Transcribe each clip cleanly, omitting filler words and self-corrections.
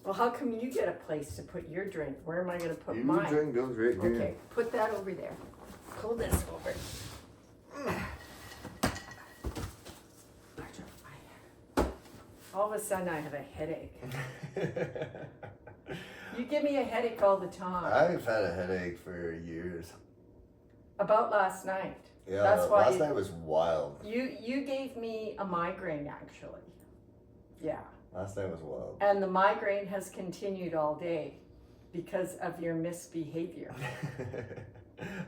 Well, how come you get a place to put your drink? Where am I going to put Your mine? drink goes right here. Okay, put that over there. Pull this over. All of a sudden, I have a headache. You give me a headache all the time. I've had a headache for years. About last night. Yeah, That's why last night was wild. You gave me a migraine, actually. Yeah. Last night was wild. And the migraine has continued all day because of your misbehavior.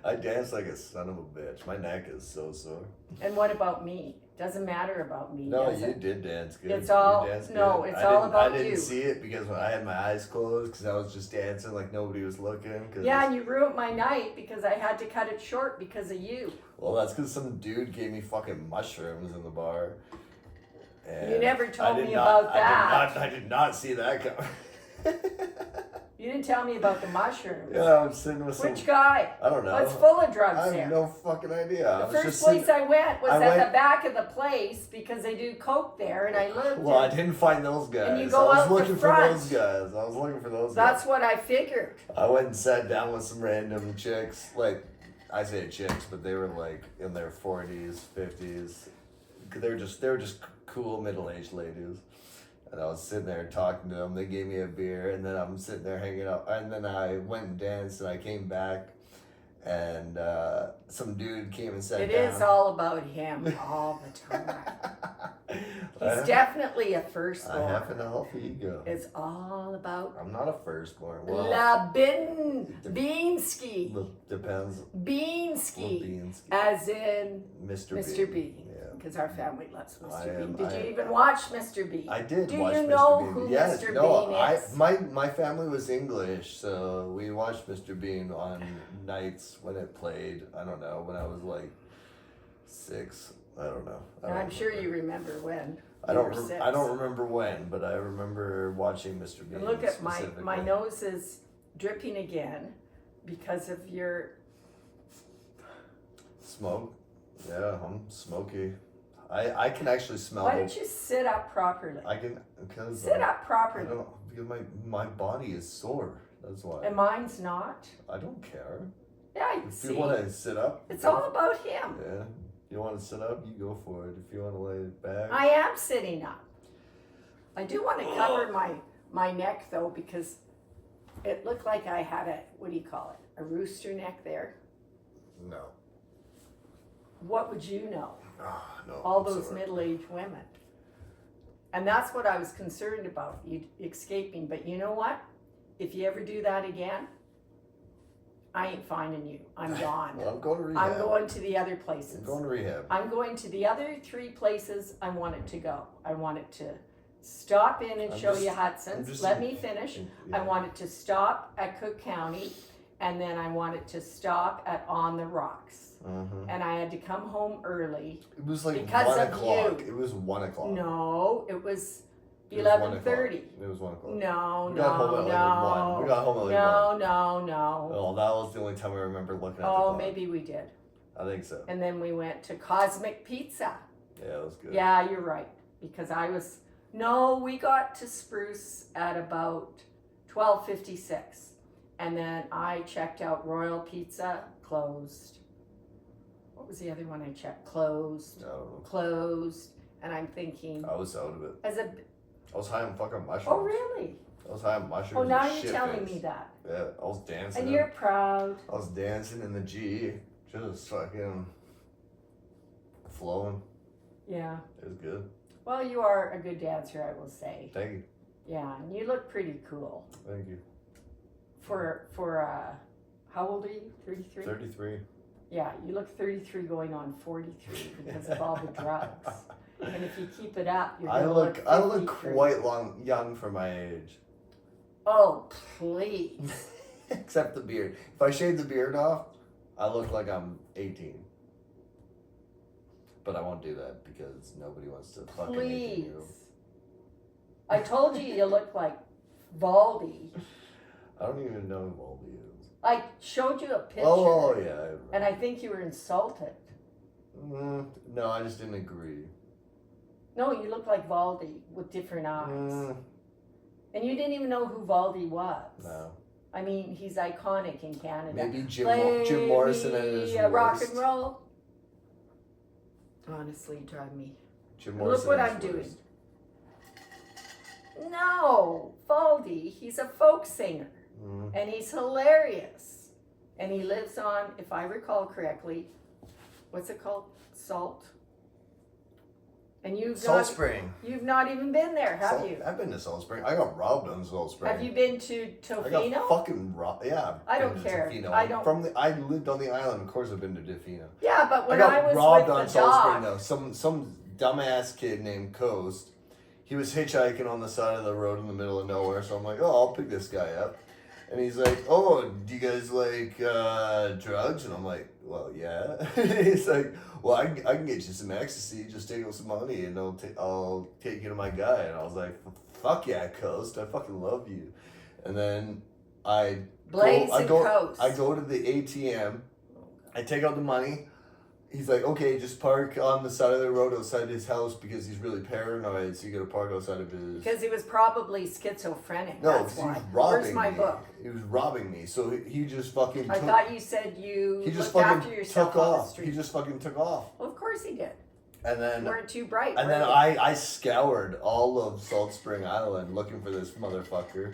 I dance like a son of a bitch. My neck is so sore. And what about me? Doesn't matter about me. No, does you it? did dance good. It's all- You danced no, good. it's I all didn't- about I didn't you. see it because when I had my eyes closed because I was just dancing like nobody was looking. Cause Yeah, and you ruined my night because I had to cut it short because of you. Well, that's because some dude gave me fucking mushrooms in the bar. And You never told I did me not- about that. I did not see that coming. You didn't tell me about the mushrooms. Yeah, I'm sitting with some. Which guy? I don't know. What's full of drugs I have there? no fucking idea. I The was first just place sitting- I went was I at went- the back of the place because they do coke there, and I lived Well, I in. didn't find those guys. And you go I was out the looking for front. those guys. I was looking for those That's guys. what I figured. I went and sat down with some random chicks. Like, I say chicks, but they were like in their 40s, 50s. They were just cool middle-aged ladies. And I was sitting there talking to them. They gave me a beer, and then I'm sitting there hanging out. And then I went and danced, and I came back, and some dude came and sat It down. is all about him all the time. He's definitely a I have firstborn. an healthy ego. It's all about I'm not a firstborn. Well, Beansky. depends. Beansky. Beans. As in Mr. Mr. Bean. Yeah. Because our family loves I Mr. am- Bean. Did I- you even watch Mr. Bean? I did Do watch you Mr. know Bean. who Yes, Mr. no, Bean I is? my family was English, so we watched Mr. Bean on nights when it played. I don't know, when I was like 6. I don't know. I And don't I'm sure remember. you remember when. I you don't. were 6. I don't remember when, but I remember watching Mr. Bean. And look at my specifically. nose is dripping again because of your. Smoke. Yeah, I'm smoky. I can actually smell. Why don't you sit up properly? I can because Sit up I properly. don't because my body is sore. That's why. And mine's not. I don't care. Yeah, you If see. you want to sit up, It's all about him. yeah. You want to sit up, you go for it. If you want to lay back, I am sitting up. I do want to cover my neck though because it looked like I had a, what do you call it? A rooster neck there. no. What would you know? No. All I'm those sorry. middle-aged women. And that's what I was concerned about, you escaping. But you know what? If you ever do that again, I ain't finding you. I'm gone. Well, I'm going to rehab. I'm going to the other places. I'm going to rehab. I'm going to the other 3 places I want it to go. I want it to stop in and I'm show just- you I'm Hudson's. just- Let me finish. Yeah. I want it to stop at Cook County, and then I want it to stop at On the Rocks. Mhm. And I had to come home early. It was like Because 1 of o'clock. you. It was 1 o'clock. No, it was It was 1 o'clock. 11:30. It was 1 o'clock. No, We got home at no, like 1. We no. got home at like 1. No. Oh, that was the only time I remember looking at the Oh, clock. maybe we did. I think so. And then we went to Cosmic Pizza. Yeah, it was good. Yeah, you're right. Because we got to Spruce at about 12:56. And then I checked out Royal Pizza, closed. What was the other one I checked? Closed. I don't know. Closed. And I'm thinking, I was out of it. I I was high on fucking mushrooms. oh really? I was high on mushrooms. Oh, now and you're shit telling face. me that. Yeah, I was dancing. And you're proud. I was dancing in the G, just fucking flowing. Yeah. It was good. Well, you are a good dancer, I will say. Thank you. Yeah, and you look pretty cool. Thank you. For how old are you? 33? 33. Yeah, you look 33 going on 43 because of all the drugs. And if you keep it up, you're I gonna look 53. quite young for my age. Oh, please. Except the beard. If I shave the beard off, I look like I'm 18. But I won't do that because nobody wants to fucking 18 Please. year old. I told you you look like Valdi. I don't even know who Baldy is. I showed you a picture. Oh, yeah. And I think you were insulted. No, I just didn't agree. No, you look like Valdi with different eyes. And you didn't even know who Valdi was. No. I mean, he's iconic in Canada. Maybe Jim Play Morrison at his me a rock worst. and roll. Honestly, drive me. Jim Morrison Look what at I'm his doing. worst. No, Valdi, he's a folk singer. Mm. And he's hilarious. And he lives on, if I recall correctly, what's it called? Salt. And Salt Spring. you've not even been there, have Salt- you? I've been to Salt Spring. I got robbed on Salt Spring. Have you been to I Tofino? got fucking robbed. Yeah. I I've don't been to care. Tofino. I don't- I lived on the island. Of course, I've been to Tofino. Yeah, but when I I, got was robbed with on the Salt Spring dog, though. Some dumbass kid named Coast. He was hitchhiking on the side of the road in the middle of nowhere. So I'm like, oh, I'll pick this guy up. And he's like, oh, do you guys like drugs? And I'm like, well, yeah. He's like, well, I can get you some ecstasy. Just take out some money and I'll take you to my guy. And I was like, fuck yeah, Coast. I fucking love you. And then Blaze and Coast. I go to the ATM. I take out the money. He's like, okay, just park on the side of the road outside his house because he's really paranoid. So you gotta park outside of his. because he was probably schizophrenic. No, that's he why. was robbing Where's my me. book? He was robbing me. So he just fucking. I thought you said you He just looked after fucking yourself took on the off. street. He just fucking took off. Well, of course he did. And You then weren't too bright. and were then you? I scoured all of Salt Spring Island looking for this motherfucker.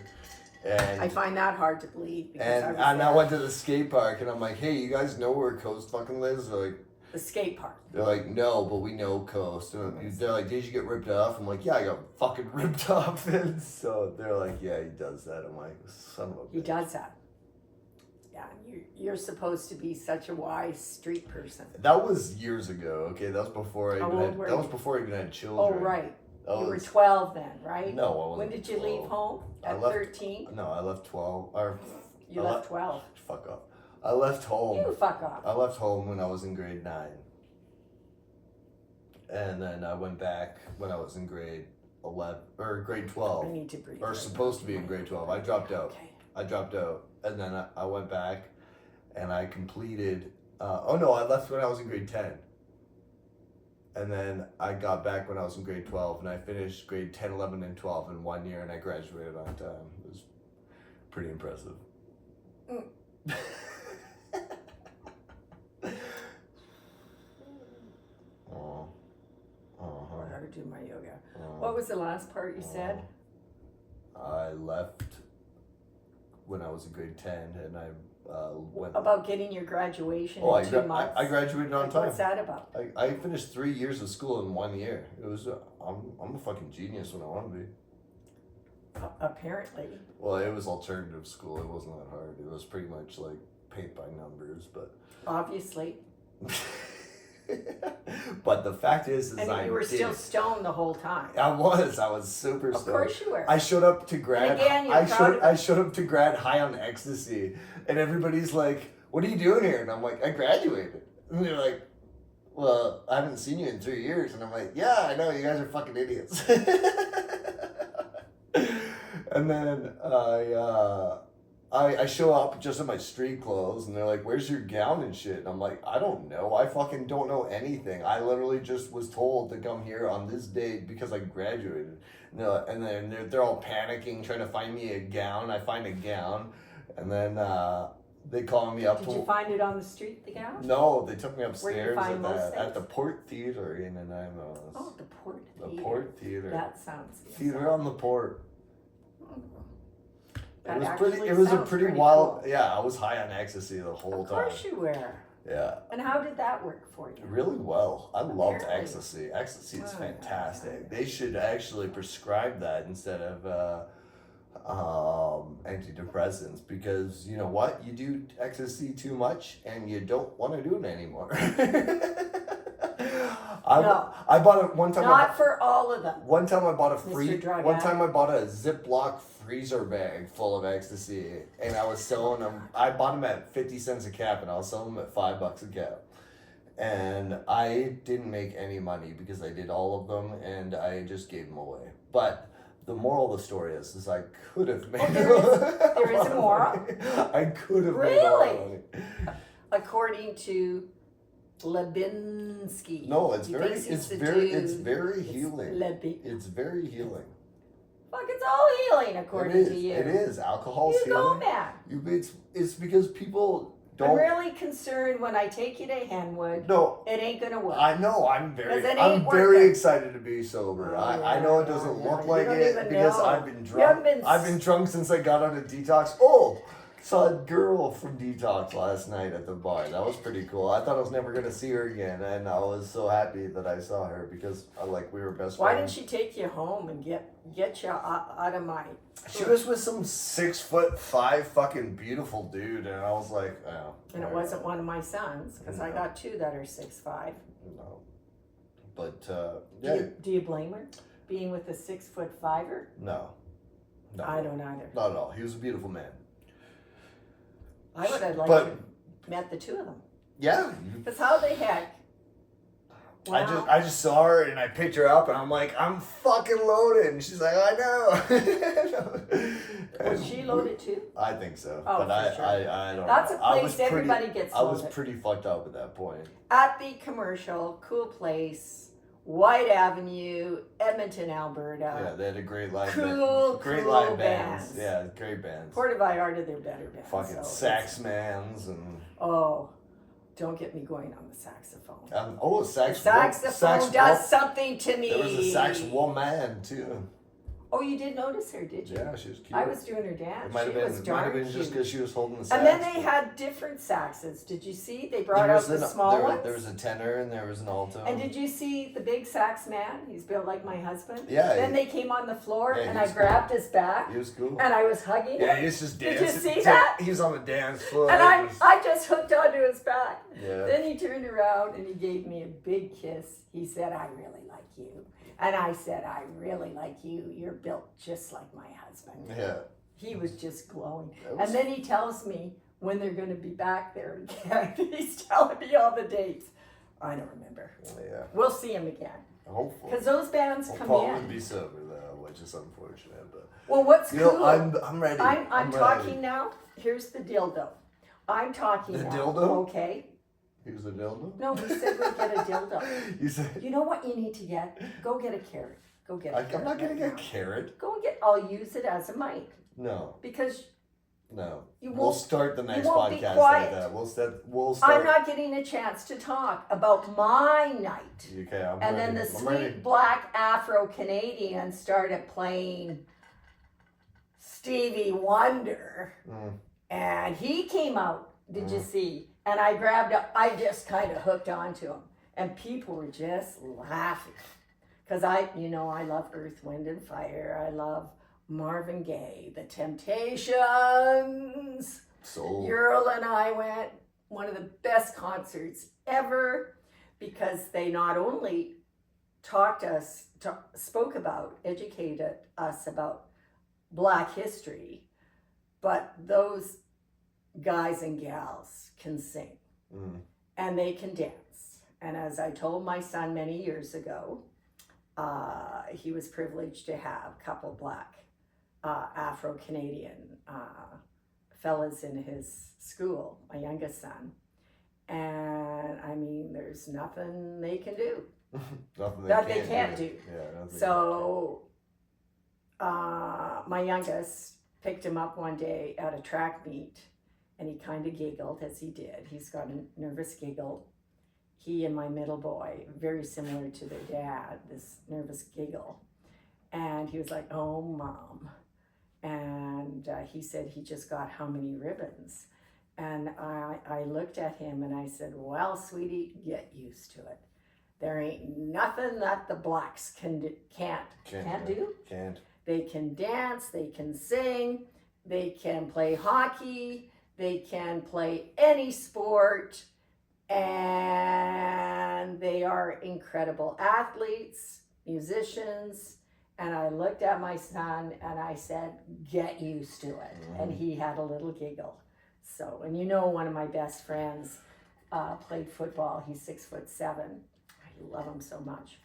And I find that hard to believe. Because and I was and I there. went to the skate park and I'm like, hey, you guys know where Coast fucking lives? The skate park. They're like, no, but we know Coast. And they're like, did you get ripped off? I'm like, yeah, I got fucking ripped off. And so they're like, yeah, he does that. I'm like, son of a bitch. He does that. Yeah, you're supposed to be such a wise street person. That was years ago. Okay, that was before I How even old had. were That you? was before I even had Oh, children. right. That You were was- 12 then, right? No, I wasn't. When did you 12. leave home? I At left- 13? No, I left 12. Or You I left left- 12. fuck off. I left home. You fuck off. I left home when I was in grade 9. And then I went back when I was in grade 11 or grade I 12. need to breathe. Or right supposed now. to be in grade 12. I dropped out. Okay. I dropped out. And then I went back and I completed. Oh no, I left when I was in grade 10. And then I got back when I was in grade 12 and I finished grade 10, 11, and 12 in 1 year and I graduated on time. It was pretty impressive. Mm. Oh. I gotta do my yoga. Oh. What was the last part you said? I left when I was in grade 10 and I went. About getting your graduation Oh, in 2 months? I graduated on Like, time. what's that about? I finished 3 years of school in 1 year. It was I'm a fucking genius when I want to be. Apparently. Well, it was alternative school. It wasn't that hard. It was pretty much like paint by numbers, but. Obviously. But the fact is And I you were did still it. stoned the whole time. I was super Of stoned. course you were. I showed up to grad. And again, you're proud of I showed up to grad high on ecstasy, and everybody's like, "What are you doing here?" And I'm like, "I graduated." And they're like, "Well, I haven't seen you in 3 years." And I'm like, "Yeah, I know. You guys are fucking idiots." And then I show up just in my street clothes, and they're like, "Where's your gown and shit?" And I'm like, "I don't know. I fucking don't know anything. I literally just was told to come here on this date because I graduated." And then they're all panicking, trying to find me a gown. I find a gown, and then they call me up. Did you find it on the street, the gown? No, they took me Where upstairs you find most at the things? Port Theater in Nanaimo. Oh, the Port The Theater. Port Theater. That sounds... Theater on the Port. That It was actually pretty. It was a sounds pretty pretty time. cool. Yeah, I was high on ecstasy the whole Of time. course you were. Yeah, And how did that work for you? really well. I loved Apparently. ecstasy. Ecstasy is Oh, yeah, fantastic. yeah. They should actually prescribe that instead of antidepressants because you know what? You do ecstasy too much and you don't want to do it anymore. No. I bought it one time. Not for all of them. One time I bought a Mr. free. Drug One Addict. time I bought a Ziploc freezer bag full of ecstasy, and I was selling them. I bought them at 50 cents a cap, and I was selling them at $5 a cap. And I didn't make any money because I did all of them, and I just gave them away. But the moral of the story is I could have made. there is a moral? money. I could have made a lot of Really? money. According to Lebinsky. No, it's He very, thinks it's the very, dude. it's very It's healing. Lebi- It's very healing. Fuck, it's all healing according to you. It is. Alcohol's You go, healing. man. It's because people I'm don't. really concerned when I take you to Henwood. No, It ain't gonna work. I know. I'm 'Cause very. it I'm ain't very working. excited to be sober. Oh, I know it yeah, doesn't yeah. look You like don't it even because know. I've been You drunk. haven't been I've been drunk since I got out of detox. Oh, saw a girl from detox last night at the bar. That was pretty cool. I thought I was never gonna see her again, and I was so happy that I saw her because we were best Why didn't friends. she take you home and get you out of my? She was with some 6'5" fucking beautiful dude, and I was like, oh. And it wasn't one of my sons because I No. got two that are 6'5". No, but Do you blame her being with a 6'5"er? no, I don't either. not at all. He was a beautiful man. I would have liked But- to have met the two of them. Yeah, Because how the heck? Wow. I just saw her and I picked her up and I'm like, I'm fucking loaded, and she's like, I know. Was she loaded too? I think so, Oh, but for sure. I don't That's know. a I place was pretty- everybody gets I was loaded. pretty fucked up at that point. At the Commercial, cool place, White Avenue, Edmonton, Alberta. Yeah, they had a great live Cool live bands. bands. Yeah, great bands. Port Vallarta, they're better bands. Fucking so saxmans and Oh, don't get me going on the saxophone. oh, The sax. saxophone does something to me. There was a sax woman too. Oh, you did notice her, did you? Yeah, she was cute. I was doing her dance. It might have She was been, darn just cute. because she was holding the sax. And then they had different saxes. Did you see? They brought There out was the an- small there, ones. There was a tenor and there was an alto. And did you see the big sax man? He's built like my husband. Yeah, Then he- they came on the floor Yeah, and he I was grabbed his back He was cool. and I was hugging Yeah, him. he was just Did dancing. you see that? He was on the dance floor. And It was- I just hooked onto his back. yeah. Then he turned around and he gave me a big kiss. He said, I really like you. And I said, I really like you. You're built just like my husband. Yeah. He was just glowing. That was- And then he tells me when they're going to be back there again. He's telling me all the dates. I don't remember. Yeah. We'll see him again. Hopefully. Because those bands Well, come Paul in. would be sober though, which is unfortunate. But Well, what's you cool? know, I'm ready. I'm ready. talking now. Here's the dildo. I'm talking The now. dildo? Okay. He was a dildo. No, he said go get a dildo. You said You know what you need to get? Go get a carrot. Go get a carrot. I'm not right getting a now. carrot. Go and get. I'll use it as a mic No, because no. You We'll won't- start the next won't be podcast quiet. like that. We'll start. I'm not getting a chance to talk about my night. Okay, I'm And ready. then the I'm ready. sweet black Afro Canadian started playing Stevie Wonder, Mm. and he came out. Did you see? And I grabbed up. I just kind of hooked onto him, and people were just laughing because I love Earth, Wind, and Fire. I love Marvin Gaye, The Temptations. So Earl and I went one of the best concerts ever because they not only educated us about Black history, but those guys and gals can sing and they can dance. And as I told my son many years ago, he was privileged to have a couple Black Afro-Canadian fellas in his school, my youngest son. And I mean, there's nothing they can do. nothing that they can't do. Yeah. Nothing So my youngest picked him up one day at a track meet and he kind of giggled as he did. He's got a nervous giggle. He and my middle boy, very similar to their dad, this nervous giggle. And he was like, oh, Mom. And he said he just got how many ribbons? And I looked at him and I said, well, sweetie, get used to it. There ain't nothing that the Blacks can't do. Can't. They can dance, they can sing, they can play hockey, they can play any sport, and they are incredible athletes, musicians. And I looked at my son and I said, get used to it. And he had a little giggle. So, and one of my best friends played football. He's 6'7". I love him so much.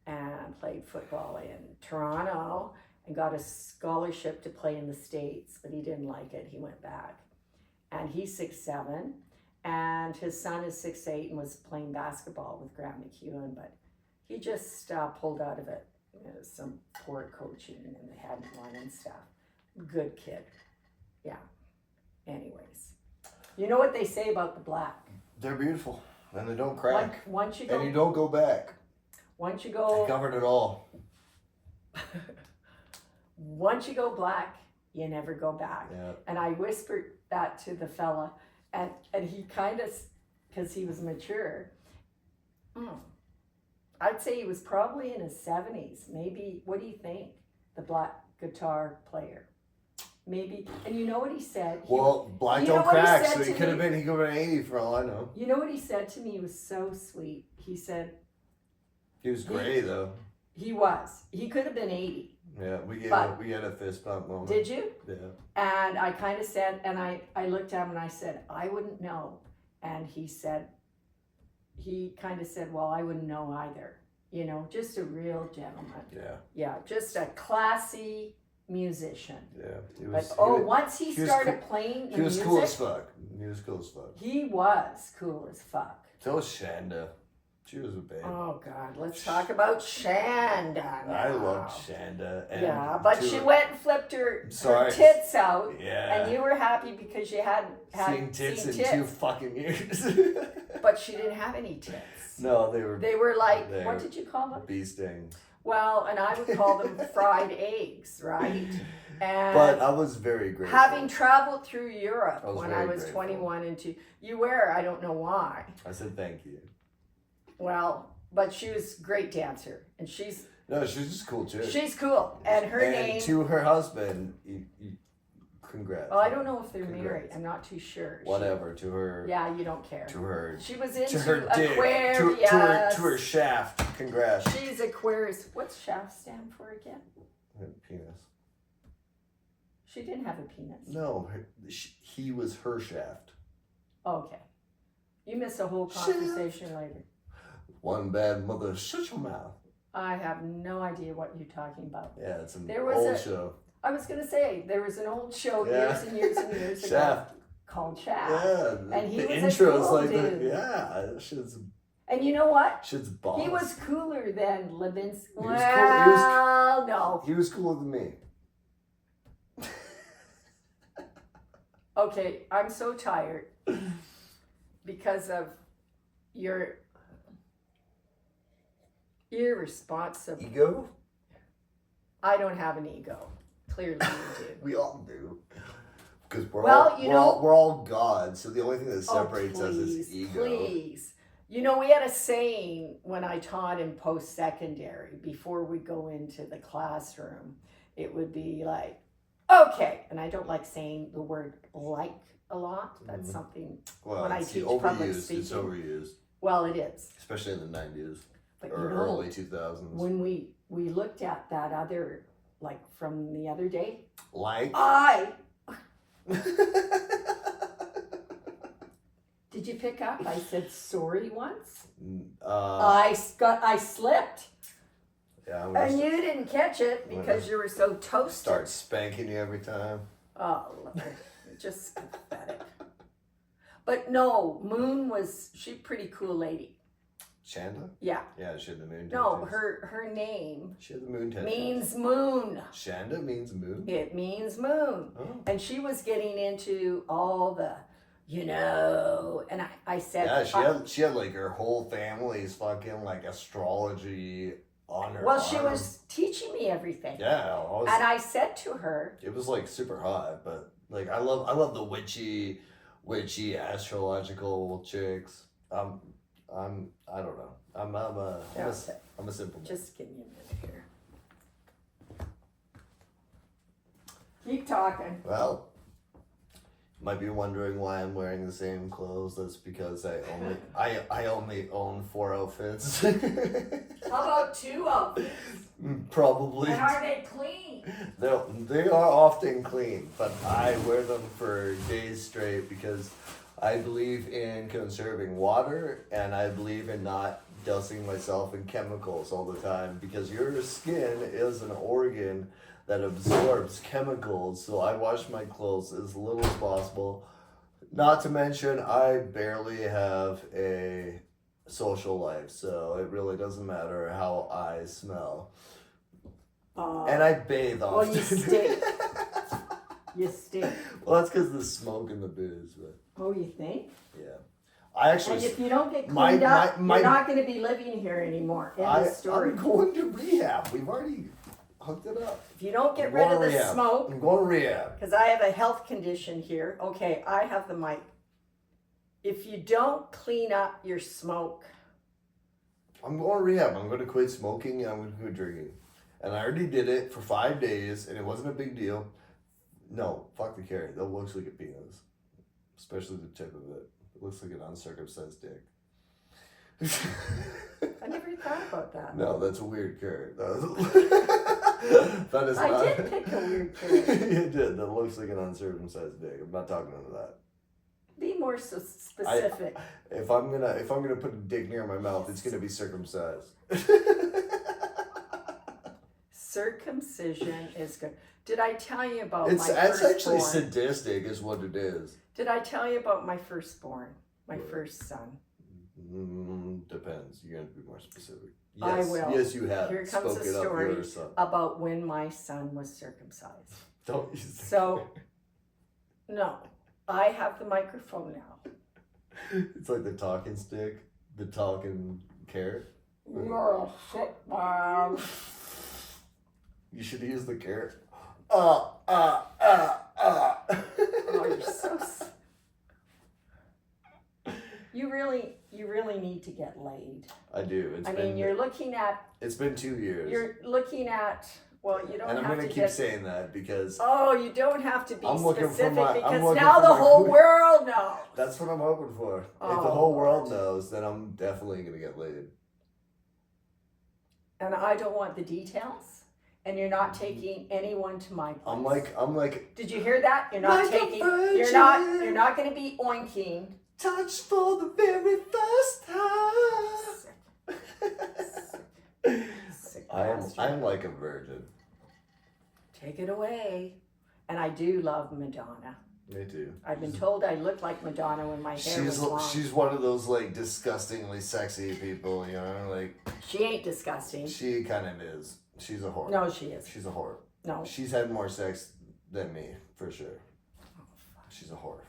And played football in Toronto and got a scholarship to play in the States, but he didn't like it. He went back. And he's 6'7", and his son is 6'8" and was playing basketball with Grant McEwen, but he just pulled out of it. some poor coaching and they hadn't won and stuff. Good kid. Yeah. Anyways. You know what they say about the black? They're beautiful. And they don't crack. Once you And you go, don't go back. once you I go, covered it all. once you go black, you never go back. Yeah. And I whispered that to the fella, and he kind of, because he was mature, I'd say he was probably in his 70s. Maybe, what do you think? The black guitar player. Maybe, and you know what he said? Well, black you know don't what he crack, said so he to could have me? been 80 for all I know. You know what he said to me? It was so sweet. He said, He was gray though. he was. He could have been 80. Yeah, we had a fist bump moment. Did you? Yeah. And I kind of said, and I looked at him and I said, I wouldn't know. And he kind of said, well, I wouldn't know either. You know, just a real gentleman. Yeah. Yeah, just a classy musician. Yeah. Once he was started cool. playing the He was music, cool as fuck. He was cool as fuck. he was cool as fuck. So was Shanda. She was a babe. Oh God, let's talk about Shanda now. I loved Shanda. And Yeah, but she went and flipped her Sorry. tits out, Yeah. and you were happy because you hadn't Seen tits in 2 fucking years. But she didn't have any tits. No, they were They were like, They what were- did you call them? bee stings. Well, and I would call them fried eggs, right? And But I was very grateful. having traveled through Europe I was when very I was grateful. 21 and 2, you were, I don't know why. I said thank you. Well, but she was a great dancer, and she's No, she's just a cool chick. cool, and her name. to her husband, congrats. Well, I don't know if they're Congrats. married. I'm not too sure. Whatever, to her. Yeah, you don't care. To her. She was into To her dick. Aquarius. To her shaft. Congrats. She's Aquarius. What's shaft stand for again? Penis. She didn't have a penis. No, he was her shaft. Okay. You missed a whole conversation later. One bad mother, shut your mouth. I have no idea what you're talking about. Yeah, it's an There was old a- show. I was going to say, there was an old show Yeah. years and years and years ago Shaft. called Shaft. Yeah, And he the was a intro is cool like dude. that. Shit's And you know what? boss. He was cooler than Levinsky. He was Well, no. He was cooler than me. Okay, I'm so tired because of your irresponsible. Ego? I don't have an ego. Clearly you do. We all do. Because we're Well, all you know- we're all God, so the only thing that Oh, separates us is please, ego. Please. You know, we had a saying when I taught in post-secondary, before we go into the classroom, it would be like, okay, and I don't like saying the word like a lot. That's Mhm. something, Well, when I it's teach public overused. It's speaking. overused, well, it is. especially in the 90s But or you know, early 2000s. when we looked at that other, like from the other day, Like. did you pick up? I said sorry once. uh, I slipped. yeah, I'm And gonna you didn't catch it because you were so toasted. start spanking you every time. Oh, Lord. Just pathetic. But no, Moon she's a pretty cool lady. Shanda? Yeah. Yeah, she had the moon No, tattoos. her name She had the moon tattoos. means moon. Shanda means moon? It means moon. Oh. And she was getting into all the, and I said, Yeah, she had like her whole family's fucking like astrology on her well, she arm. was teaching me everything. Yeah, And I said to her, it was like super hot, but like I love the witchy astrological chicks. I don't know. I'm a simple man. just give me a minute here. Keep talking. Well, you might be wondering why I'm wearing the same clothes. That's because I only own 4 outfits. How about 2 outfits? Probably. And are they clean? They are often clean, but I wear them for days straight because I believe in conserving water and I believe in not dousing myself in chemicals all the time because your skin is an organ that absorbs chemicals, so I wash my clothes as little as possible. Not to mention, I barely have a social life, so it really doesn't matter how I smell. And I bathe well, often. you stink. You stink. Well, that's because of the smoke and the booze, but Oh, you think? yeah. I actually. And if you don't get my- cleaned up, my- you're not going to be living here anymore. End of story. I'm going to rehab. We've already hooked it up. If you don't get I'm rid going of to the rehab. smoke, I'm going to rehab. because I have a health condition here. Okay, I have the mic. If you don't clean up your smoke, I'm going to rehab. I'm going to quit smoking and I'm going to quit drinking. And I already did it for 5 days and it wasn't a big deal. No, fuck the carrot. That looks like a penis. Especially the tip of it. It looks like an uncircumcised dick. I never thought about that. No, that's a weird carrot. That is I not. did pick a weird carrot. You did. That looks like an uncircumcised dick. I'm not talking about that. Be more specific. If I'm gonna put a dick near my mouth, it's gonna be circumcised. Circumcision is good. Did I tell you about It's my actually firstborn? sadistic, is what it is. Did I tell you about my firstborn, my first son? Depends. You're gonna be more specific. I Yes, will. yes, you have. Here comes spoken a up story your son. about when my son was circumcised. Don't use the So, no, I have the microphone now. It's like the talking stick, the talking carrot. You're a shit man. You should use the carrot. Oh, you're so. You really need to get laid. I do. You're looking at. It's been 2 years. You're looking at. Well, you don't and I'm have gonna to keep get. saying that because Oh, you don't have to be I'm looking for specific my- I'm because looking now for the my whole queen. world knows. that's what I'm hoping for. If Oh, the whole world Lord. knows, then I'm definitely gonna get laid. And I don't want the details. And you're not taking anyone to my place. I'm like Did you hear that? You're not Like a taking. virgin. You're not going to be oinking. touch for the very first time. Sick I bastard. am like a virgin. Take it away. And I do love Madonna. Me too. I've been told I look like Madonna when my hair was long. She's one of those like disgustingly sexy people, you know, like She ain't disgusting. she kind of is. She's a whore. No, she is. She's a whore. No. She's had more sex than me, for sure. She's a whore.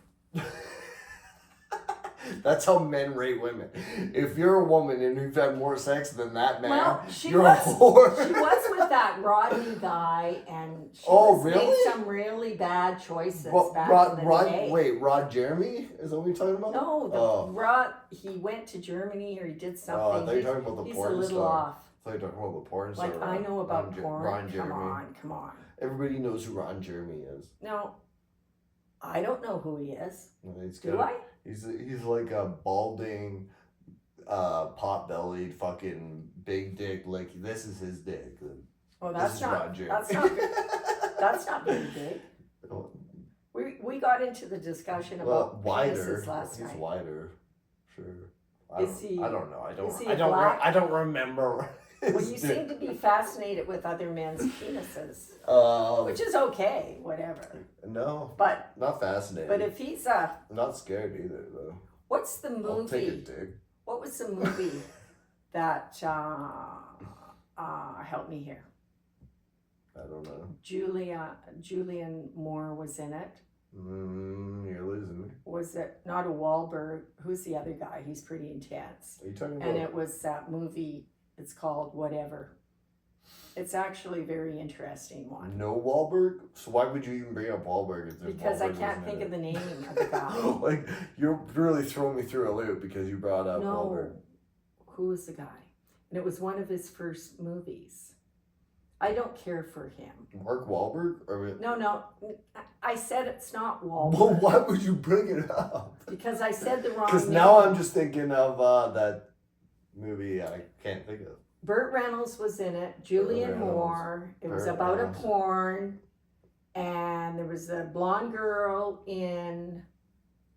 That's how men rate women. If you're a woman and you've had more sex than that man, Well, she you're was. a whore. She was with that Rodney guy, and she Oh, made really? some really bad choices back in the day. Wait, Rod Jeremy? Is that what you're talking about? No, Oh. Rod. He went to Germany or he did something. Oh, I thought you were talking about the He's porn a little star. off. I thought you were talking about the porn star. Like I know about porn. Ron Come Jeremy. on. Everybody knows who Ron Jeremy is. No, I don't know who he is. He's Do got- I? He's like a balding, pot-bellied, fucking big dick. Like this is his dick. Oh, This that's is not. Ron Jeremy. That's not. That's not very big. Oh, We got into the discussion well, about wider. penises last He's night. wider. Sure. Is he- I don't know. I don't. is he I don't. black? I don't remember. Well, his you dick. seem to be fascinated with other men's penises, which is okay, whatever. No, But not fascinated. if he's I'm not scared either, though. what's the I'll take a movie? dick. What was the movie that help me here? I don't know. Julian Moore was in it. You're losing me. Was it not a Wahlberg? Who's the other guy? He's pretty intense. Are you talking about? And it was that movie. It's called whatever. It's actually a very interesting one No Wahlberg? So why would you even bring up Wahlberg if there's because I Wahlberg can't wasn't think in of the it? name of the guy. Like, you're really throwing me through a loop because you brought up No, Wahlberg. who was the guy? And it was one of his first movies. I don't care for him. Mark Wahlberg? No. I said it's not Well, Wahlberg why would you bring it up? because I said the wrong Because name. now I'm just thinking of that movie I can't think of. Burt Reynolds was in it. Julian Reynolds. Moore. It was Burt about Reynolds. a porn, and there was a blonde girl in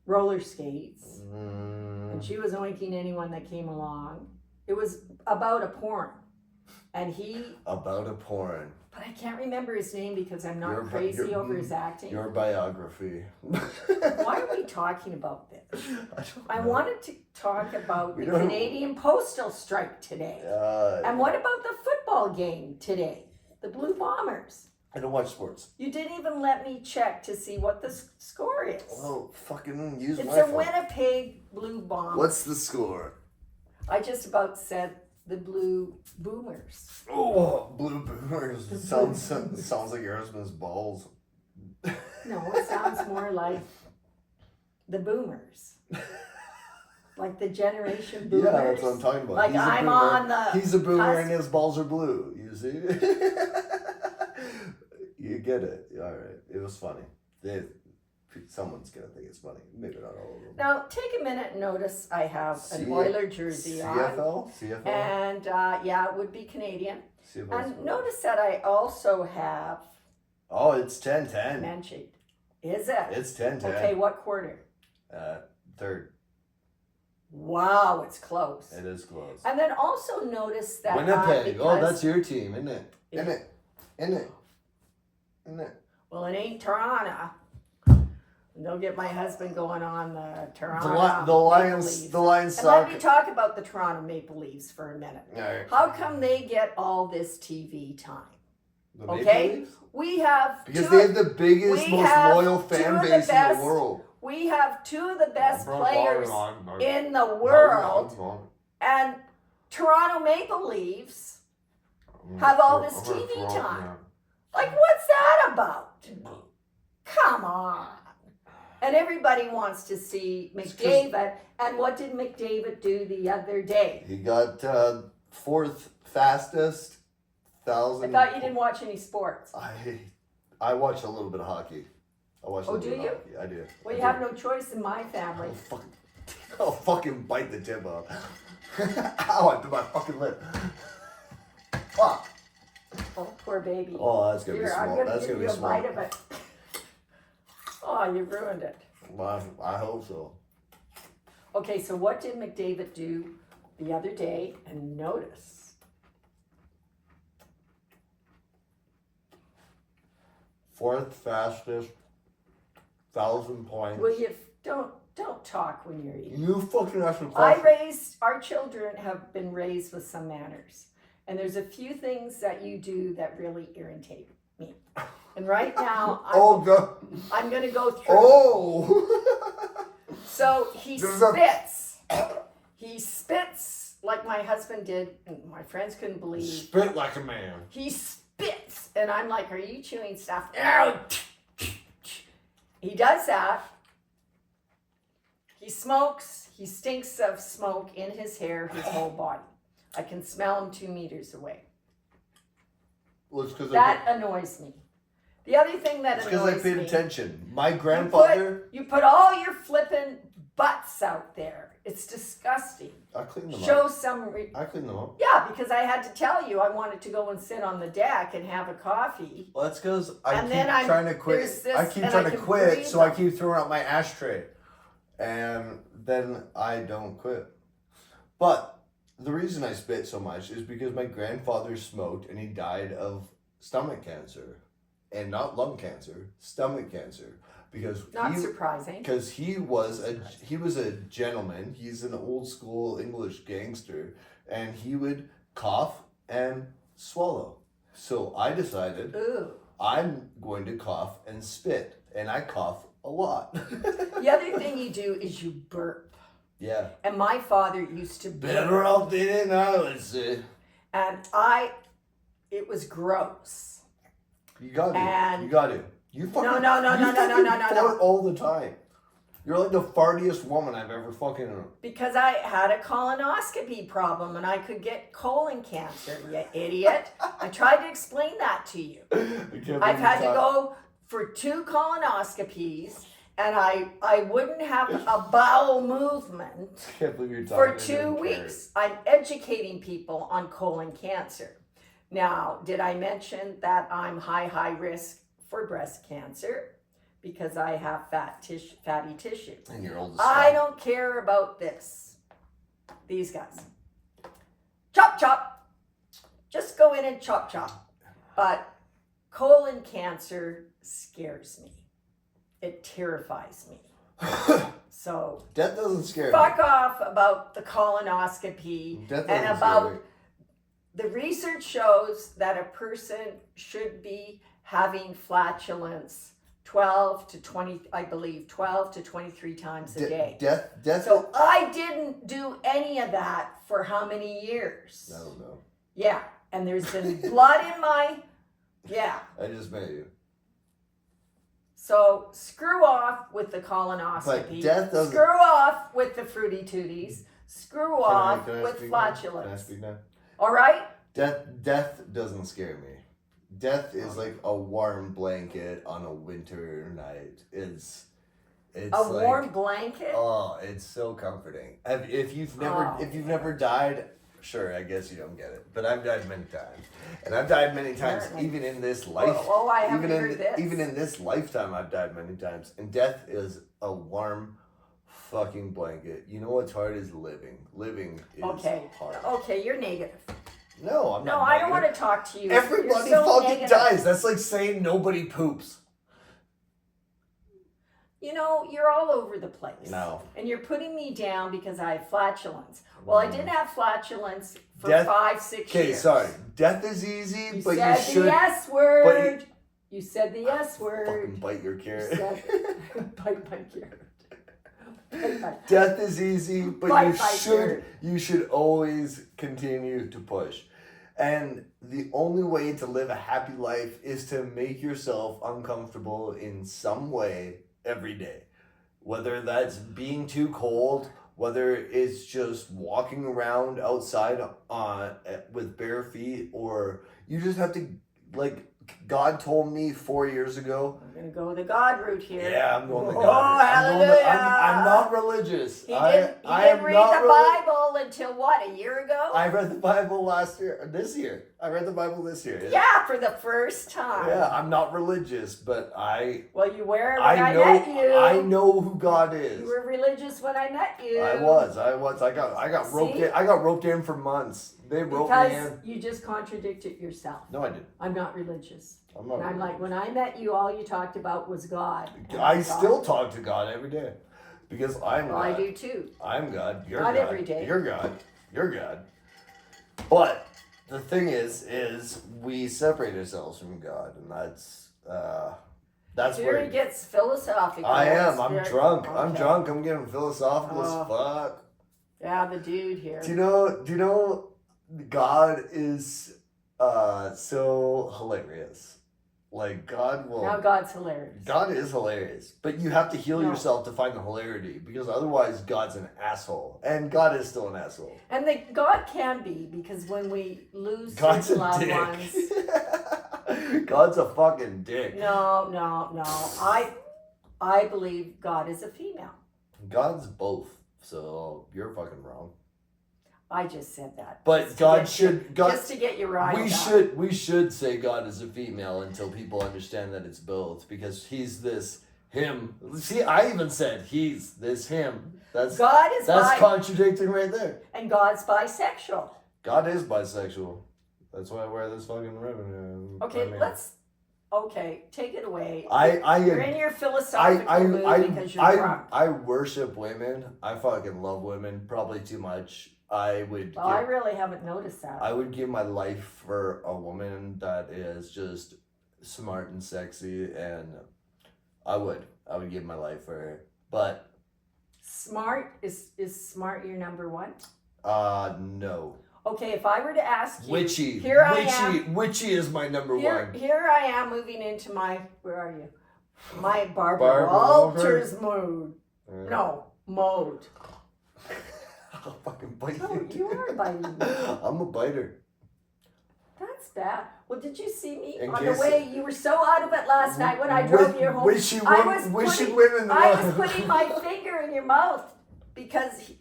roller skates, and she was oinking anyone that came along. It was about a porn, and he. About a porn. But I can't remember his name because I'm not Your- crazy your- over his acting. Your biography. Why are we talking about this? I wanted to talk about We the don't- Canadian postal strike today. And what about the football game today? The Blue Bombers. I don't watch sports. You didn't even let me check to see what the score is. Well, fucking use It's my a phone. Winnipeg Blue Bombers. What's the score? I just about said the Blue Boomers. Oh, Blue Boomers. Sounds like your husband's balls. No, it sounds more like the Boomers. Like the generation Boomers. Yeah, that's what I'm talking about. Like He's a I'm boomer. on the He's a boomer cusp. and his balls are blue. You see? You get it. All right. It was funny. Someone's gonna think it's funny. Maybe not all of them. Now, take a minute and notice I have an Oiler jersey on. CFL? And yeah, it would be Canadian. CFL. And notice that I also have Oh, it's 10-10. Mansheet. Is it? It's 10-10. Okay, what quarter? Third. Wow, it's close. It is close. And then also notice that Winnipeg. Oh, because- that's your team, isn't it? Isn't it? Isn't it? Isn't it? Well, it ain't Toronto. Don't get my husband going on the Toronto. The Lions. Maple Leafs. The Lions And let suck. me talk about the Toronto Maple Leafs for a minute. All right. How come they get all this TV time? The Maple Okay, Leafs? we have Because two they of- have the biggest, we most have loyal two fan of the base in best- the world. we have two of the best players in the world, and Toronto Maple Leafs have all this TV time. Like, what's that about? Come on. And everybody wants to see McDavid. And what did McDavid do the other day? He got fourth fastest I 1,000. thought you didn't watch any sports. I watch a little bit of hockey. I watch a Oh, little do bit you? of hockey. I do. Well, I you do. have no choice in my family. I'll fucking bite the tip off. Ow, I bit my fucking lip. Fuck. Oh, poor baby. Oh, that's gonna be Here, I'm small. gonna That's give gonna you be a small. bite of it. Oh, you ruined it. Well, I hope so. Okay, so what did McDavid do the other day? And notice. Fourth fastest, 1,000 points. Well, you don't talk when you're eating. You fucking asked me a question. Our children have been raised with some manners. And there's a few things that you do that really irritate me. And right now, Oh, God. I'm going to go through. Oh. So he This is a- spits. He spits like my husband did. And my friends couldn't believe. Spit like a man. He spits. And I'm like, are you chewing stuff? No. He does that. He smokes. He stinks of smoke in his hair, his whole body. I can smell him 2 meters away. Well, it's because That annoys me. The other thing that I annoys paid me, attention. My grandfather. you put all your flippin' butts out there. It's disgusting. I cleaned them Show up. some. I cleaned them up. Yeah, because I had to tell you I wanted to go and sit on the deck and have a coffee. Well, that's because I And keep then trying to there's quit. this, I keep and trying I to can quit, breathe so I them. keep throwing out my ashtray. And then I don't quit. But the reason I spit so much is because my grandfather smoked and he died of stomach cancer. And not lung cancer, stomach cancer. Because Not surprising. because he was a gentleman. He's an old school English gangster, and he would cough and swallow. So I decided Ooh. I'm going to cough and spit, and I cough a lot. The other thing you do is you burp. Yeah. And my father used to burp. Better off than I would say. And it was gross. You got to. And- You got to. You fucking. No. you fucking fart all the time. You're like the fartiest woman I've ever fucking. Because I had a colonoscopy problem and I could get colon cancer, you idiot. I tried to explain that to you. I've had to go for 2 colonoscopies and I wouldn't have a bowel movement I can't believe you're talking for to 2 Karen. weeks. I'm educating people on colon cancer. Now, did I mention that I'm high risk for breast cancer? Because I have fatty tissue. And you're old as I fuck. don't care about this. These guys. Chop, chop. Just go in and chop, chop. But colon cancer scares me. It terrifies me. So Death doesn't scare fuck off about the colonoscopy me. Death and doesn't about scare me. the research shows that a person should be having flatulence 12 to 20, I believe, 12 to 23 times a day. Death. So I didn't do any of that for how many years? I don't know. Yeah, and there's been blood in my, yeah. I just met you. So screw off with the colonoscopy. But death doesn't. Screw off with the fruity tooties. Screw off Can I with speak now? Can I flatulence. speak now? All right? Death doesn't scare me. Death is like a warm blanket on a winter night. It's A like, warm blanket. Oh, it's so comforting. If you've never died, sure, I guess you don't get it. But I've died many times, and I've died many times Apparently. even in this life. Oh, I haven't heard this. Even in this lifetime, I've died many times. And death is a warm, fucking blanket. You know what's hard is living. Living is hard. Okay, you're negative. No, I'm No, not. I don't want to talk to you. Everybody You're so fucking negative. dies. That's like saying nobody poops. You know, you're all over the place. No. And you're putting me down because I have flatulence. Well, I didn't have flatulence for Death- 5-6 years. Okay, sorry. Death is easy, You but said you should the S word. but You said the S word. fucking bite your You carrot. said, bite my carrot. Bite my- Death is easy, but Bite you my carrot. should always continue to push. And the only way to live a happy life is to make yourself uncomfortable in some way every day. Whether that's being too cold, whether it's just walking around outside with bare feet, or you just have to, like, God told me 4 years ago. I'm going to go the God route here. Yeah, I'm going the Oh, God. hallelujah. I'm not religious. He I didn't am read not the Bible until what, a year ago? I read the Bible this year. I read the Bible this year. Yeah, for the first time. Yeah, I'm not religious, but Well, you were when I know met you. I know who God is. You were religious when I met you. I was. I got roped See? in. I got roped in for months. They roped me Because in. you just contradicted yourself. No, I didn't. I'm not religious. I'm not. And I'm like, when I met you, all you talked about was God. And I God. still talk to God every day because I'm Well, God. I do too. I'm God. You're Not God. every day. You're God. You're God. But the thing is we separate ourselves from God, and that's Here where he gets philosophical. I am. It's I'm very- drunk. I'm okay. drunk. I'm getting philosophical Oh. as fuck. Yeah, the dude here. Do you know God is so hilarious. Like God will Now God's hilarious. God is hilarious, but you have to heal No. yourself to find the hilarity because otherwise God's an asshole, and God is still an asshole. And God can be, because when we lose God's a certain loved dick. ones. God's a fucking dick. No. I believe God is a female. God's both, so you're fucking wrong. I just said that. But Just to God get should you- God. just to get you right. We should say God is a female until people understand that it's both, because he's this him. See, I even said he's this him. That's God is contradicting right there. and God's bisexual. God is bisexual. That's why I wear this fucking ribbon. Okay, take it away. I You're in your philosophical mood because you're drunk. I worship women. I fucking love women. Probably too much. I really haven't noticed that. I would give my life for a woman that is just smart and sexy, and I would give my life for her. But Smart is smart your number one? no. Okay, if I were to ask you, Witchy. here I am. Witchy is my number one. Here I am moving into my, where are you? My Barbara Barbara Walters mood. Yeah. No, mode. I'll fucking bite No, you. you are biting me. I'm a biter. That's bad. Well, did you see me In on the case- way? You were so out of it last night when I drove you home. Witchy I women. was women. putting my finger in your mouth because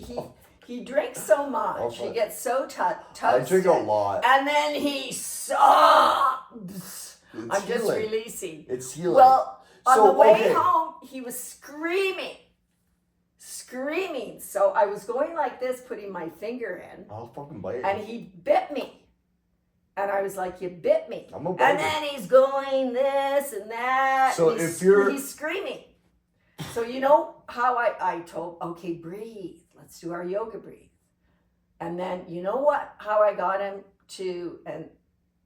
he drinks so much. Okay. He gets so I toasted. drink a lot. And then he sobs. It's I'm just healing. releasing. It's healing. Well, on So, the way okay. home, he was screaming. So I was going like this, putting my finger in, I'll fucking bite you. and he bit me. And I was like, you bit me. I'm a biter. And then he's going this and that. So and he's screaming. So you know how I told, okay, breathe. Let's do our yoga breathe. And then you know how I got him to, and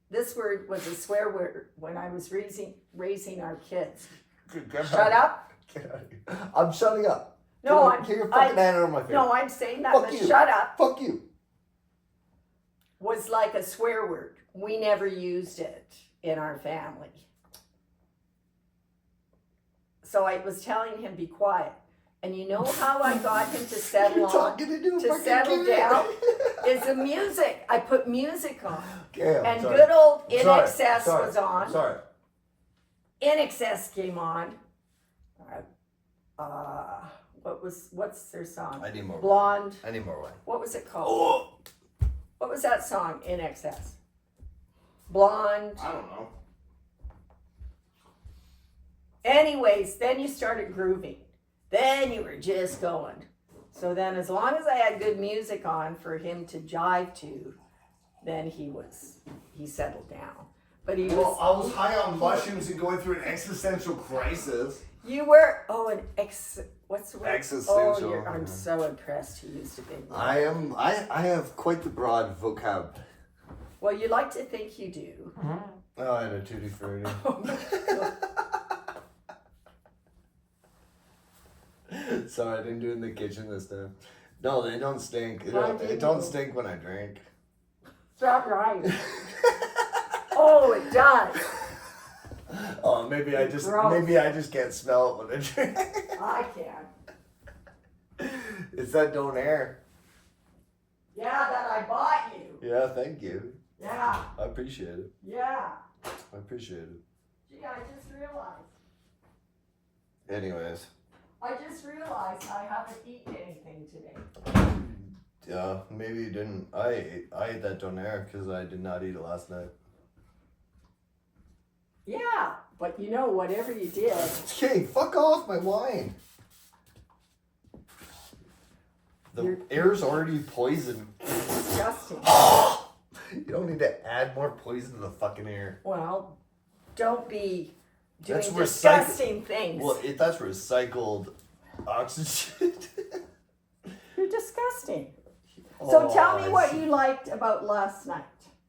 this word was a swear word when I was raising our kids. Shut up. Get out of here. I'm shutting up. No, Get your fucking hand out of my face. No, I'm saying that. Fuck But you. shut up Fuck you. was like a swear word. We never used it in our family. So I was telling him, be quiet. And you know how I got him to settle You're on? talking to fucking settle kid. down? Is the music. I put music on. Okay, I'm And sorry. good old In Sorry, Excess sorry, was on. Sorry. In Excess came on. What's their song? I need more. Blonde. I need more wine. What was it called? Oh. What was that song? In Excess. Blonde. I don't know. Anyways, then you started grooving. Then you were just going. So then as long as I had good music on for him to jive to, then he settled down. But he Well, was, I was high on mushrooms and going through an existential crisis. you were, what's the word? Existential. I'm so impressed you used a big word. I have quite the broad vocab. Well, you like to think you do. Oh, I had a tutti frutti. Sorry, I didn't do it in the kitchen this time. No, they don't stink. It don't stink when I drink. It's not right. Oh, it does. Oh, maybe I just can't smell it when I drink. I can. It's that Donair. Yeah, that I bought you. Yeah, thank you. Yeah, I appreciate it. yeah. I appreciate it. Gee, I just realized. Anyways, I I haven't eaten anything today. yeah, maybe you didn't. I ate that Donair because I did not eat it last night. Yeah, but you know, whatever you did. Okay, fuck off my wine. The You're- air's already poisoned. Disgusting. You don't need to add more poison to the fucking air. Well, don't be doing That's disgusting things. Well, that's recycled oxygen. You're disgusting. So Oh, tell me I what see. you liked about last night.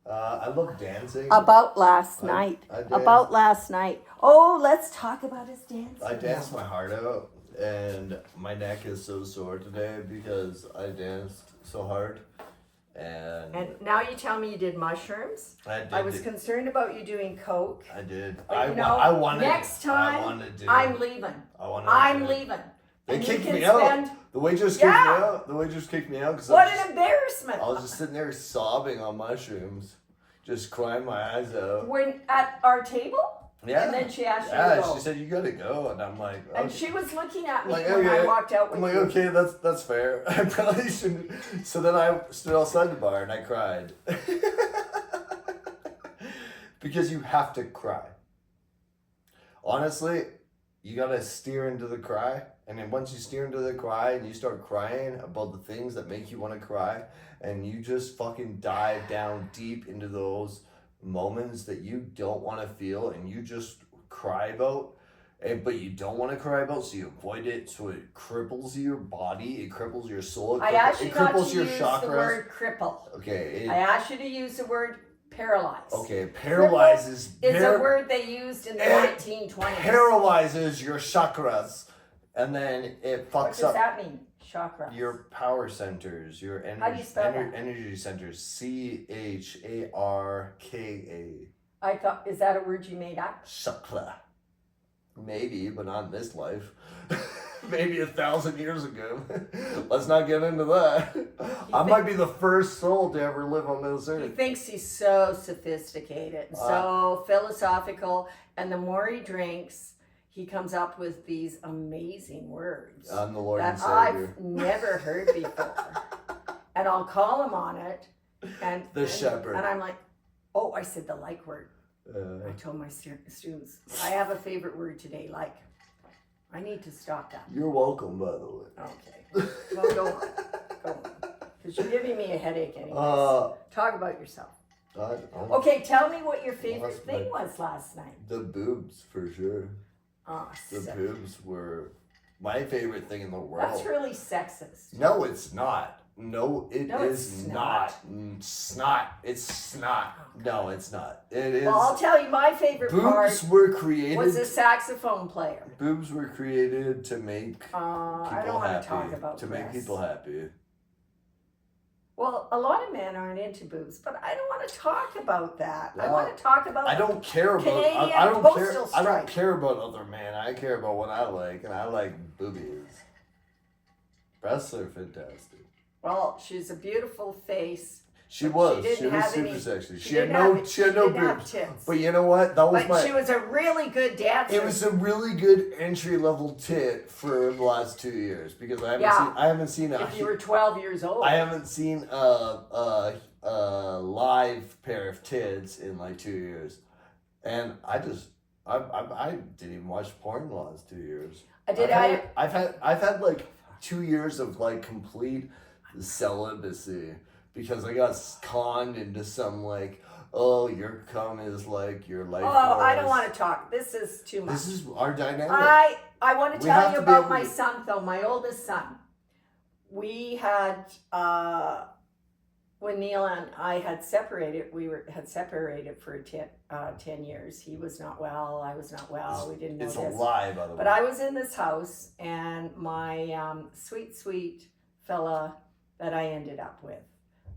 I love dancing. About last I- night. I danced. About last night. Oh, let's talk about his dancing. I danced my heart out, and my neck is so sore today because I danced so hard. And now you tell me you did mushrooms. I did. I was concerned about you doing coke. I did. But I you know, I wanted. next I time, wanted to. I'm leaving. I wanted I'm to. leaving. They And you kicked can me out. spend- The waitress kicked me Yeah. out. The waitress kicked me out because What an embarrassment. I was just sitting there sobbing on mushrooms, just crying my eyes out. When at our table? Yeah. And then she asked you to Yeah, go. she said you gotta go, and I'm like, And okay. she was looking at me Like, when I okay. walked out with I'm like, you. okay, that's fair. I probably shouldn't. So then I stood outside the bar and I cried. Because you have to cry. Honestly, you gotta steer into the cry. And then once you steer into the cry and you start crying about the things that make you want to cry, and you just fucking dive down deep into those moments that you don't want to feel and you just cry about, but you don't want to cry about, so you avoid it, so it cripples your body, it cripples your soul, I asked you it not cripples to your use chakras. the word cripple. Okay, I asked you to use the word paralyze. okay, paralyzes. It's a word they used in the It 1920s. Paralyzes your chakras, and then it What fucks does up that mean? Chakra. your power centers, your How do you spell that? energy centers. CHARKA. I thought, is that a word you made up? Chakra. Maybe, but not in this life. Maybe 1,000 years ago. Let's not get into that. I might be the first soul to ever live on this He earth. thinks he's so sophisticated, and so philosophical, and the more he drinks, he comes up with these amazing words I'm the Lord and that Savior. I've never heard before. And I'll call him on it, and The shepherd. And I'm like, oh, I said the like word. I Uh, told my students, I have a favorite word today, like. I need to stop that. you're welcome, by the way. Okay. Well, go on. Go on. Because you're giving me a headache anyways. Talk about yourself. I don't- Okay, tell me what your favorite Last thing night. was last night. The boobs, for sure. Oh, The boobs were my favorite thing in the world. that's really sexist. No, it's not. No, it No, it's is not. Snot. It's snot. No, it's not. It is. Well, I'll tell you my favorite part Boobs were created. was a saxophone player. Boobs were created to make people I don't want happy. to talk about to make breasts. people happy. Well, a lot of men aren't into boobs, but I don't want to talk about that. I Well, want to talk about I don't care about. Canadian I don't care. postal I don't strike. care about other men. I care about what I like, and I like boobies. Breasts are fantastic. Well, she's a beautiful face. She But was. she She didn't was have super any- sexy. she She had didn't no. have- She had she no didn't have boobs. tits. But you know what? That was But my. she was a really good dancer. It was a really good entry level tit for the last 2 years because I haven't Yeah. seen. I haven't seen a. if you were 12 years old. I haven't seen a live pair of tits in like 2 years, and I didn't even watch porn in the last 2 years. I've had like 2 years of like complete celibacy because I got conned into some like, oh, your cum is like your life. Oh, I don't want to talk. This is too much. This is our dynamic. I want to We tell have you to be about able my to- son, though, my oldest son. We had, when Neil and I had separated, had separated for 10 years. He was not well, I was not well, we didn't know It's this. a lie, by the way. But I was in this house, and my sweet, sweet fella that I ended up with,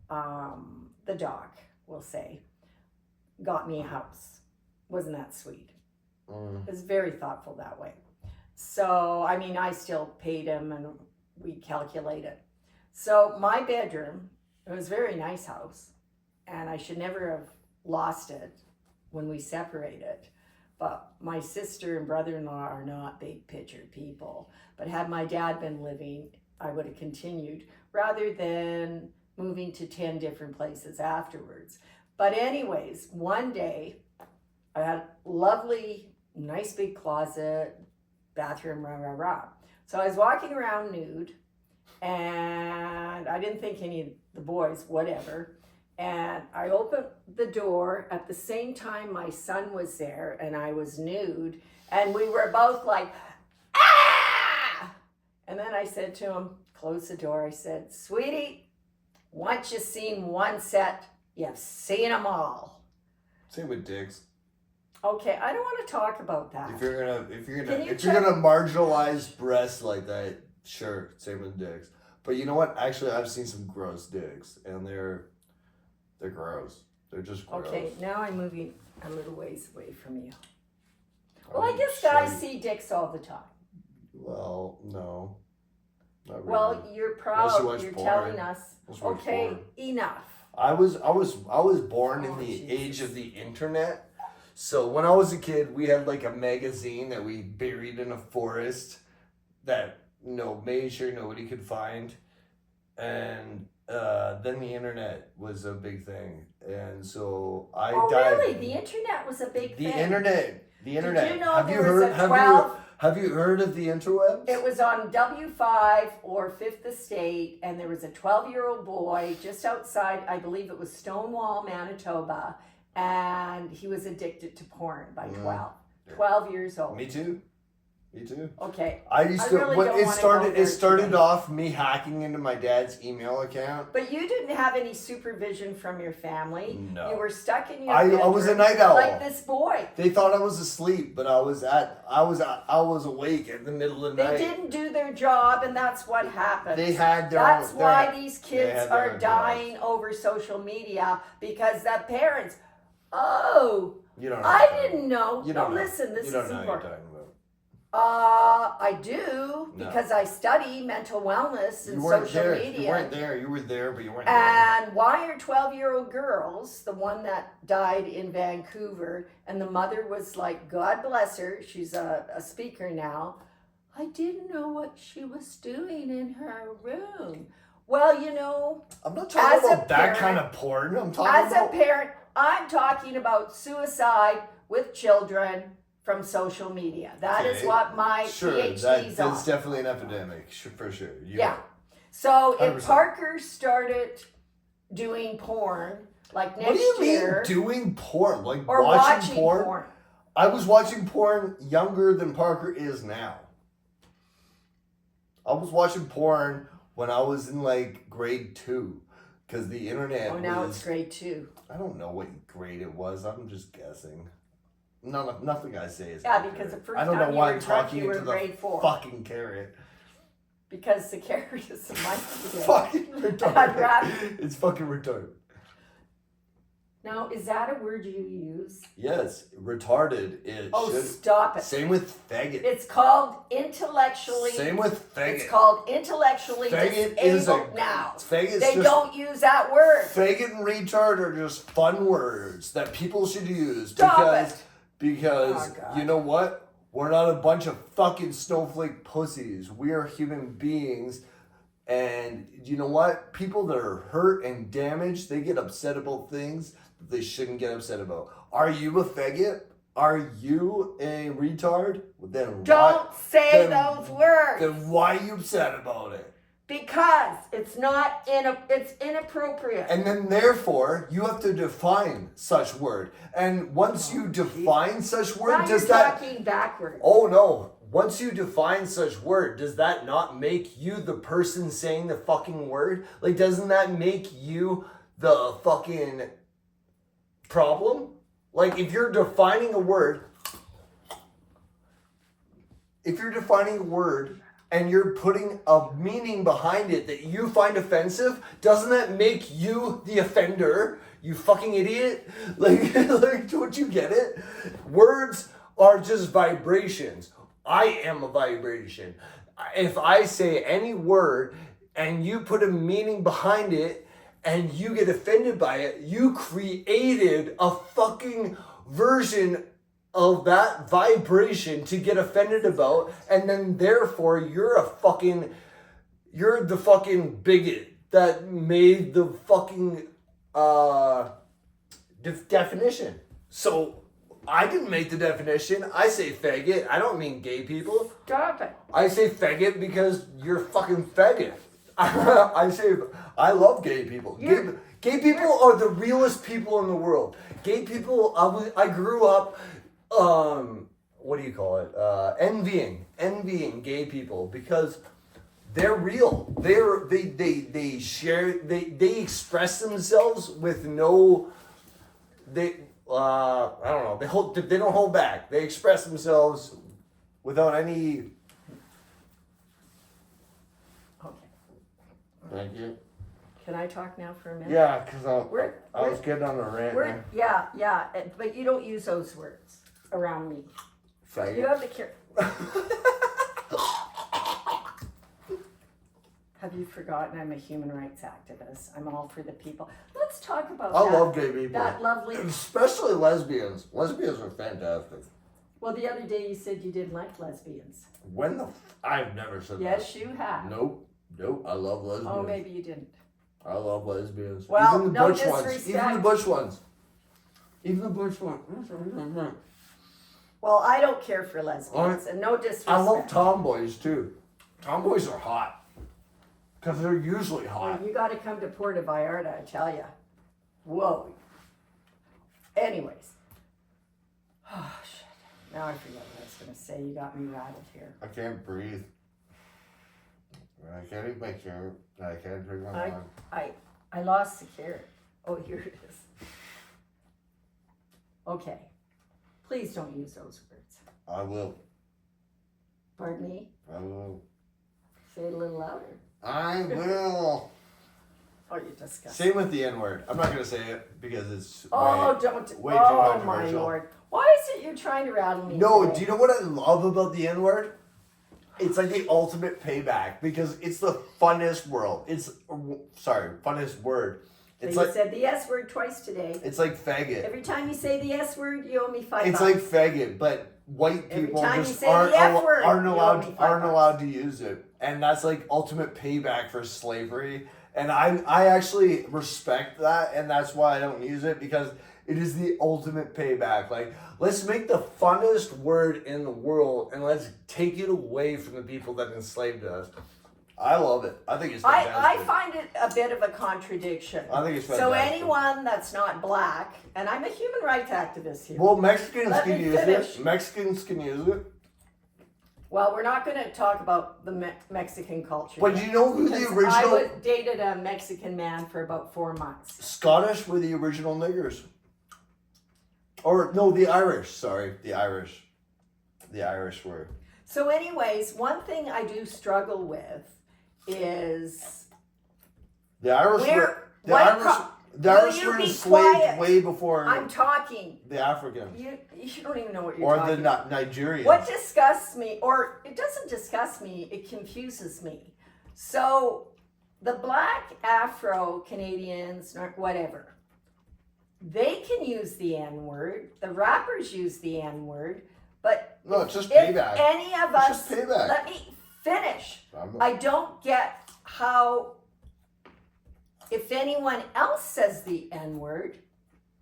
the dog, we'll say, got me a house. Wasn't that sweet? Mm. It was very thoughtful that way. So, I mean, I still paid him and we calculated. So, my bedroom, it was a very nice house, and I should never have lost it when we separated. But my sister and brother-in-law are not big picture people. But had my dad been living, I would have continued rather than moving to 10 different places afterwards. But anyways, one day I had a lovely, nice big closet, bathroom, rah, rah, rah. So I was walking around nude, and I didn't think any of the boys, whatever. And I opened the door at the same time my son was there, and I was nude, and we were both like, ah! And then I said to him, close the door, I said, sweetie, once you've seen one set, you've seen them all. Same with dicks. Okay, I don't want to talk about that. If you're Can you gonna marginalize breasts like that, sure, same with dicks. But you know what? Actually, I've seen some gross dicks, and they're gross. They're just gross. Okay, now I'm moving a little ways away from you. I Well, I mean, guess sure. guys see dicks all the time. Well, no, not really. Well, you're Unless proud. you watch You're porn. telling us. Unless you watch Okay, porn. enough. I was born in Oh, the Jesus. age of the internet. So when I was a kid, we had like a magazine that we buried in a forest that made sure nobody could find, and then the internet was a big thing, and so I Oh, died. really? The internet was a big The thing. internet. The internet. Did you know have there you was heard? a 12? Have you heard of the interwebs? It was on W5 or Fifth Estate, and there was a 12-year-old boy just outside, I believe it was Stonewall, Manitoba, and he was addicted to porn by 12. Yeah. 12 years old. Me too. Me too. Okay. I used I to really when don't it wanna started. go there It started today. off me hacking into my dad's email account. But you didn't have any supervision from your family. No. You were stuck in your I was a bedroom night owl. like this boy. They thought I was asleep, but I was awake in the middle of the They night. didn't do their job, and that's what happened. They had their That's own, why their- these they kids had their are own dying over social media, because the parents, oh, You don't know. I didn't know. You No, don't know. listen, this You don't is know what you're important. talking about. I do, No. because I study mental wellness and You weren't social there. media. You weren't there. You were there, but you weren't there. And why are 12-year-old girls, the one that died in Vancouver, and the mother was like, God bless her, she's a speaker now, I didn't know what she was doing in her room. Well, you know, I'm not talking as a about that parent- kind of porn. I'm talking as a about. parent, I'm talking about suicide with children from social media. That is Okay. what my Sure, PhD's on. that's definitely an epidemic, for sure. Yeah. So if 100%. Parker started doing porn, like next What do you year, mean doing porn? Like or watching, watching porn? porn. I was watching porn younger than Parker is now. I was watching porn when I was in like grade 2, because the internet Oh, now was. it's grade 2. I don't know what grade it was. I'm just guessing. Nothing I say is. Yeah, accurate. because the first I don't time know you why were I'm drunk, talking you were into in the grade 4. fucking carrot. Because the carrot is a monkey. Fucking I'd retarded. rather- It's fucking retarded. Now, is that a word you use? Yes, retarded is. Oh, should, stop it. Same with faggot. It's called intellectually. Same with faggot. It's called intellectually Faggot is disabled a- now. Faggot's They just, don't use that word. Faggot and retard are just fun words that people should use Stop because it. because Oh, God. you know what? We're not a bunch of fucking snowflake pussies. We are human beings. And you know what? People that are hurt and damaged, they get upset about things that they shouldn't get upset about. Are you a faggot? Are you a retard? Then Don't say then- those words. Then why are you upset about it? Because it's not it's inappropriate. And then therefore, you have to define such word. And once you define such word, now does you're that... talking backwards. Oh no. Once you define such word, does that not make you the person saying the fucking word? Like, doesn't that make you the fucking problem? Like, if you're defining a word, and you're putting a meaning behind it that you find offensive, doesn't that make you the offender? You fucking idiot. Like don't you get it? Words are just vibrations. I am a vibration. If I say any word and you put a meaning behind it and you get offended by it, you created a fucking version of that vibration to get offended about, and then therefore you're the fucking bigot that made the fucking definition. So I didn't make the definition. I say faggot. I don't mean gay people. Stop it. I say faggot because you're fucking faggot. I say I love gay people. Gay people are the realest people in the world. Gay people. I grew up. What do you call it? Envying gay people because they're real. They share. They express themselves with no. I don't know. They don't hold back. They express themselves without any. Okay. Thank you. Can I talk now for a minute? Yeah, because I was getting on a rant there. Yeah, but you don't use those words around me. Faggot. You have the care. Have you forgotten I'm a human rights activist? I'm all for the people. Let's talk about I that. love gay people. That lovely. Especially lesbians. Lesbians are fantastic. Well, the other day you said you didn't like lesbians. When the I've never said that. Yes, you have. Nope. I love lesbians. Oh, maybe you didn't. I love lesbians. Well, Even the no butch ones. disrespect. Even the butch ones. Even the butch ones. Well, I don't care for lesbians, and no disrespect. I love tomboys too. Tomboys are hot. Because they're usually hot. Well, you got to come to Puerto Vallarta, I tell ya. Whoa. Anyways. Oh, shit. Now I forget what I was going to say. You got me rattled here. I can't breathe. I can't eat my carrot. I can't drink my I- wine. I lost the carrot. Oh, here it is. Okay. Please don't use those words. I will. Pardon me? I will. Say it a little louder. I will. Oh, you're disgusting. Same with the N word. I'm not gonna say it because it's Oh, don't. way too oh, my controversial. Lord. Why is it you're trying to rattle me? No, today? do you know what I love about the N word? It's like the ultimate payback because it's the funnest funnest word. So It's you like said the S word twice today. it's like faggot. Every time you say the S word, you owe me $5. It's like faggot, but white Every people time you just say the F word, aren't you owe allowed me aren't $5. allowed to use it, and that's like ultimate payback for slavery. And I actually respect that, and that's why I don't use it because it is the ultimate payback. Like, let's make the funnest word in the world, and let's take it away from the people that enslaved us. I love it. I think it's fantastic. I find it a bit of a contradiction. I think it's So fantastic. anyone that's not black, and I'm a human rights activist here. Well, Mexicans Let can me use finish. it. Mexicans can use it. Well, we're not going to talk about the Mexican culture. But yet, you know who the because original I dated a Mexican man for about 4 months. Scottish were the original niggers. Or no, the Irish. Sorry, the Irish. The Irish were. So, anyways, one thing I do struggle with is The Irish were. The what Irish. The will Irish you were be enslaved quiet? way before I'm talking. the Africans You don't even know what you're or talking the about. Nigerians. What disgusts me, or it doesn't disgust me, it confuses me. So, the black Afro Canadians, whatever, they can use the N word. The rappers use the N word, but No, it's just if payback. any of It's us, just payback. let me finish. I'm- I don't get how, if anyone else says the N word,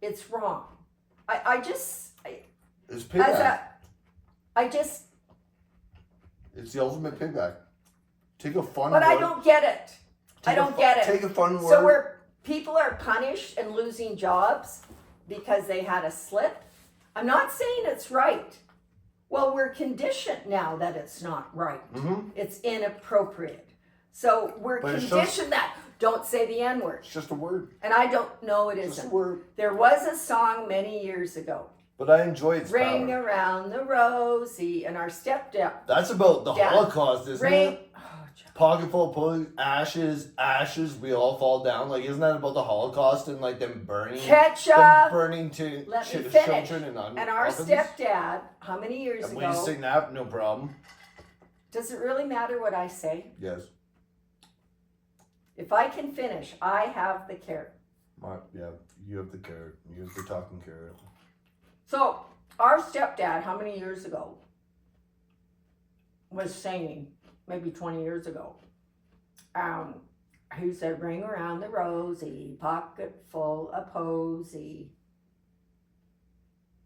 it's wrong. It's payback. It's the ultimate payback. Take a fun But word. I don't get it. I don't get it. Take a fun word. So where people are punished and losing jobs because they had a slip, I'm not saying it's right. Well, we're conditioned now that it's not right. Mm-hmm. It's inappropriate. So we're But it's conditioned that don't say the N word. It's just a word. And I don't know it Just a isn't. word. There was a song many years ago, But I enjoy its Ring power. Around the Rosie, and our stepdad. That's about the Yeah. Holocaust, isn't Ring. it? Pocket full of pussy, ashes, we all fall down. Like, isn't that about the Holocaust and like them burning? Them Ketchup. burning to Let me finish. children And our ovens? stepdad, how many years And we ago? sing that, no problem. Does it really matter what I say? Yes. If I can finish, I have the carrot. Yeah, you have the carrot. You have the talking carrot. So, our stepdad, how many years ago, was singing, maybe 20 years ago, who said, Ring around the rosy, pocket full of posy.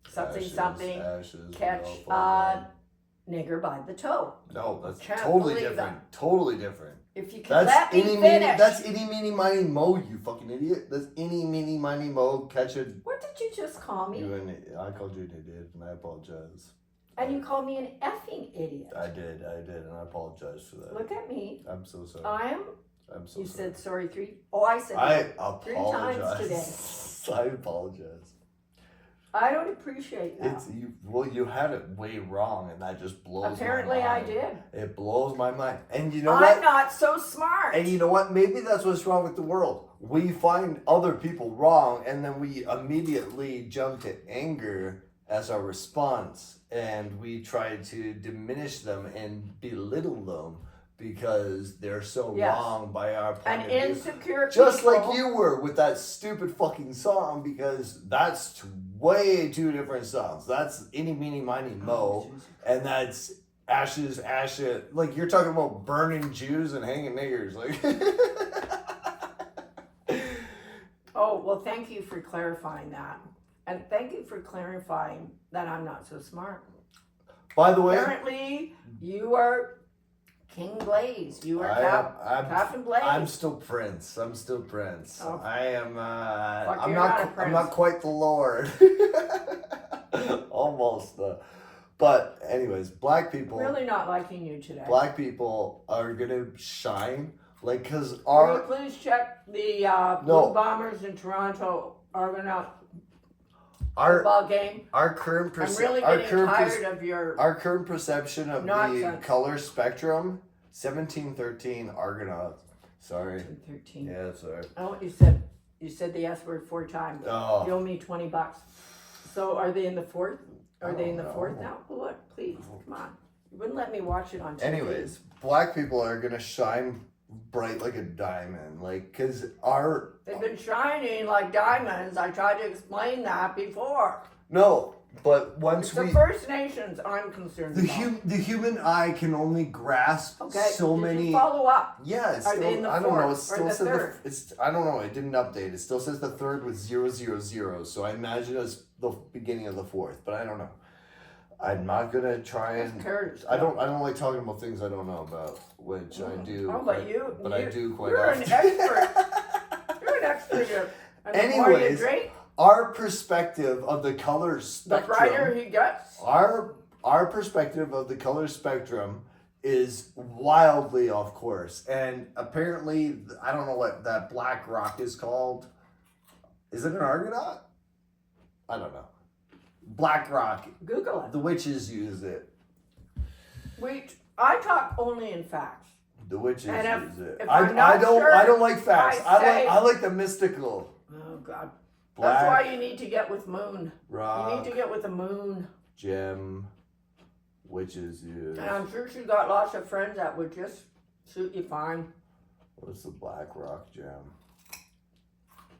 Something, Ashes, catch we all fall a down. nigger by the toe. No, that's Can't totally believe different. Totally different. If you can let me meeny, finish. that's itty meeny miny mo, you fucking idiot. That's itty meeny miny mo, catch a What did you just call me? I called you an idiot and I apologize. And you called me an effing idiot. I did, and I apologize for that. Look at me. I'm so sorry. I'm so You sorry. said sorry 3. Oh, I said I that 3 times apologize. I apologize. I don't appreciate that. You had it way wrong, and that just blows. Apparently, my I mind. did. It blows my mind, and you know I'm what? not so smart. And you know what? Maybe that's what's wrong with the world. We find other people wrong, and then we immediately jump to anger as our response, and we try to diminish them and belittle them because they're so Yes. wrong by our point An of view. insecure Just people. like you were with that stupid fucking song, because that's way two different songs. That's Itty Meeny Miny Mo, and that's Ashes. Like, you're talking about burning Jews and hanging niggers. Like, Oh, well, thank you for clarifying that. And thank you for clarifying that I'm not so smart. by the way, Apparently, you are King Blaze. You are Captain Blaze. I'm still Prince. Oh. I am. Fuck, I'm you're not a not. I'm prince. not quite the Lord. Almost. But anyways, black people. really not liking you today. Black people are gonna shine, like, cause Will you our please check the No. Blue Bombers in Toronto Argonaut our football game? our current I'm perce- really our getting current tired of your. our current perception of the Nonsense. color spectrum, 1713 Argonauts. Sorry. 13. Yeah, sorry. Oh, you said the S word 4 times. You Oh, owe me $20. So are they in the 4th? Are they in the don't 4th know. now? Well, look, please, come on. You wouldn't let me watch it on TV. anyways, black people are gonna shine bright like a diamond, like, cause our They've been shining like diamonds. I tried to explain that before. no, but once It's the we First Nations I'm concerned about. the human eye can only grasp Okay, so did many. you follow up? Yeah, it's Are still, they in the I don't know. It fourth still or the says third? it's. I don't know. It didn't update. It still says the third with 000. So I imagine it's the beginning of the fourth, but I don't know. I'm not gonna try and. Curtis. I don't like talking about things I don't know about, which I do. Oh, but I do quite You're often. an expert. You're an expert. And the more you Anyways, drink, Our perspective of the color the spectrum. brighter he gets. Our our perspective of the color spectrum is wildly off course. And apparently, I don't know what that black rock is called. Is it an Argonaut? I don't know. Black rock. Google it. The witches use it. I talk only in facts. The witches And use it. if I I'm not don't. sure, I don't like facts. I I like the mystical. Oh God. Black That's why you need to get with Moon. rock. You need to get with the Moon. Gem. Witches use. And I'm sure she's got lots of friends that would just suit you fine. What's the black rock gem?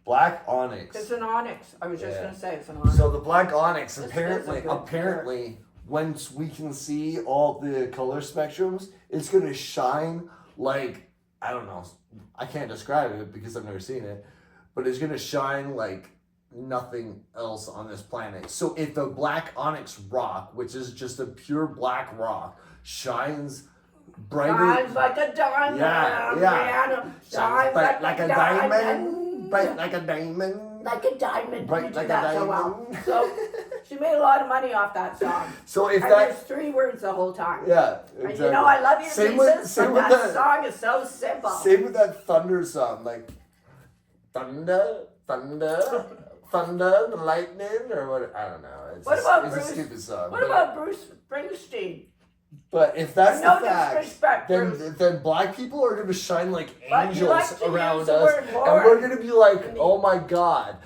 Black onyx. It's an onyx. I was just Yeah. gonna say it's an onyx. So the black onyx, This is apparently, a good once we can see all the color spectrums, it's gonna shine like, I don't know, I can't describe it because I've never seen it, but it's gonna shine like nothing else on this planet. So if the black onyx rock, which is just a pure black rock, shines brighter, Shines like a diamond. Yeah, Brianna. Shines like a diamond, bright like a diamond. Like a diamond. Bright You do like a that so well. diamond. So she made a lot of money off that song. So if And that, there's 3 words the whole time. yeah, And exactly. you know I love you to Same pieces, with- same but with that the- song is so simple. Same with that thunder song, like thunder, the lightning, or what? I don't know. It's What about it's Bruce? a stupid song. What but, about Bruce Springsteen? but if that's No the fact, disrespect, Bruce. then black people are gonna shine like But you angels like to around use the us, word and Lord. we're gonna be like, I mean- oh my god,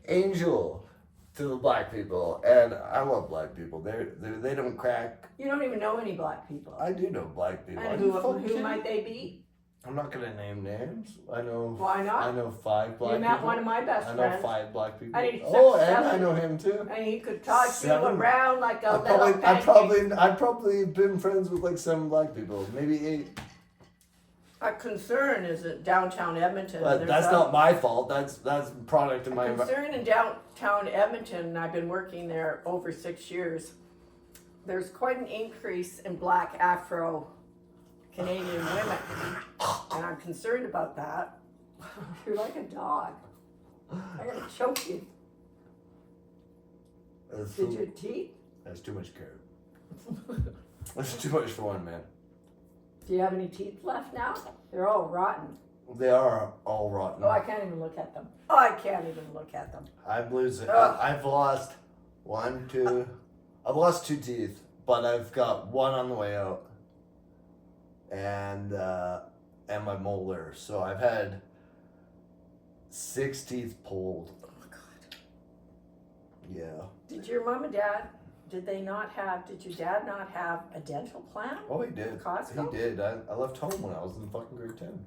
angel to the black people. And I love black people. They don't crack. You don't even know any black people. I do know black people. Are And you fucking who kidding might me? they be? I'm not gonna name names. I know. Why not? I know 5 black You people. met one of my best I know friends. 5 black people. And he's Oh, 6'7". and I know him too. And he could toss you 7. around like a I little pancake. I've probably been friends with like 7 black people, maybe 8. A concern is that downtown Edmonton. But there's that's a- not my fault. That's product of my concern in downtown Edmonton, and I've been working there over 6 years. There's quite an increase in black Afro Canadian women, and I'm concerned about that. You're like a dog. I'm gonna choke you. Did your teeth? That's too much carrot. That's too much for one man. Do you have any teeth left now? They're all rotten. They are all rotten. Oh, I can't even look at them. Oh, I can't even look at them. I'm losing. Ugh. I've lost 1, 2. I've lost 2 teeth, but I've got 1 on the way out, and my molar. So I've had 6 teeth pulled. Oh my God. Yeah. Did your mom and dad? Did your dad not have a dental plan? Oh, he did. Costco? He did. I left home when I was in fucking grade 10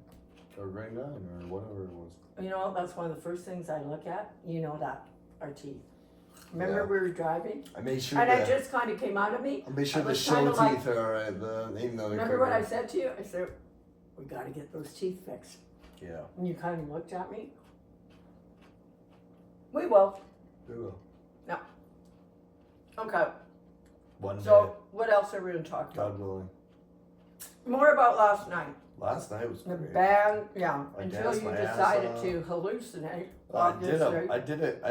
or grade 9 or whatever it was. You know, that's one of the first things I look at. You know that, our teeth. Remember Yeah. we were driving? I made sure And that it just kind of came out of me. I made sure I the was show kinda teeth like- are alright. Even though they Remember what I said to you? I said, we got to get those teeth fixed. Yeah. And you kind of looked at me. We will. We will. Okay. One day. So, what else are we going to talk about? God willing. More about last night. Last night was The great. band, yeah, I until danced you my ass decided off. to hallucinate. I did it.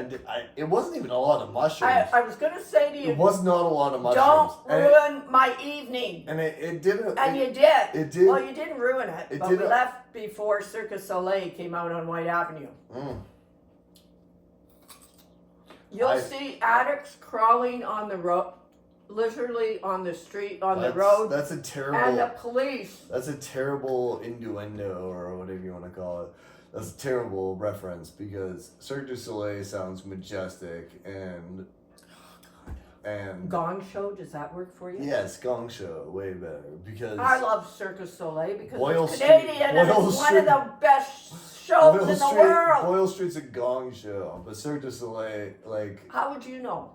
It wasn't even a lot of mushrooms. I was going to say to you, It was not a lot of mushrooms. don't And ruin my evening. it didn't. And it, you did. it did. Well, you didn't ruin it, It but we didn't. left before Circus Soleil came out on White Avenue. You'll see addicts crawling on the road, literally on the street, on the road, That's a and the terrible. police. That's a terrible innuendo or whatever you want to call it. That's a terrible reference because Cirque du Soleil sounds majestic and Gong Show, does that work for you? yes, Gong Show way better because I love Circus Soleil because Boyle it's Street- Canadian and Boyle it's one Street- of the best shows in the world. Boyle Street's a Gong Show, but Cirque du Soleil, like, How would you know?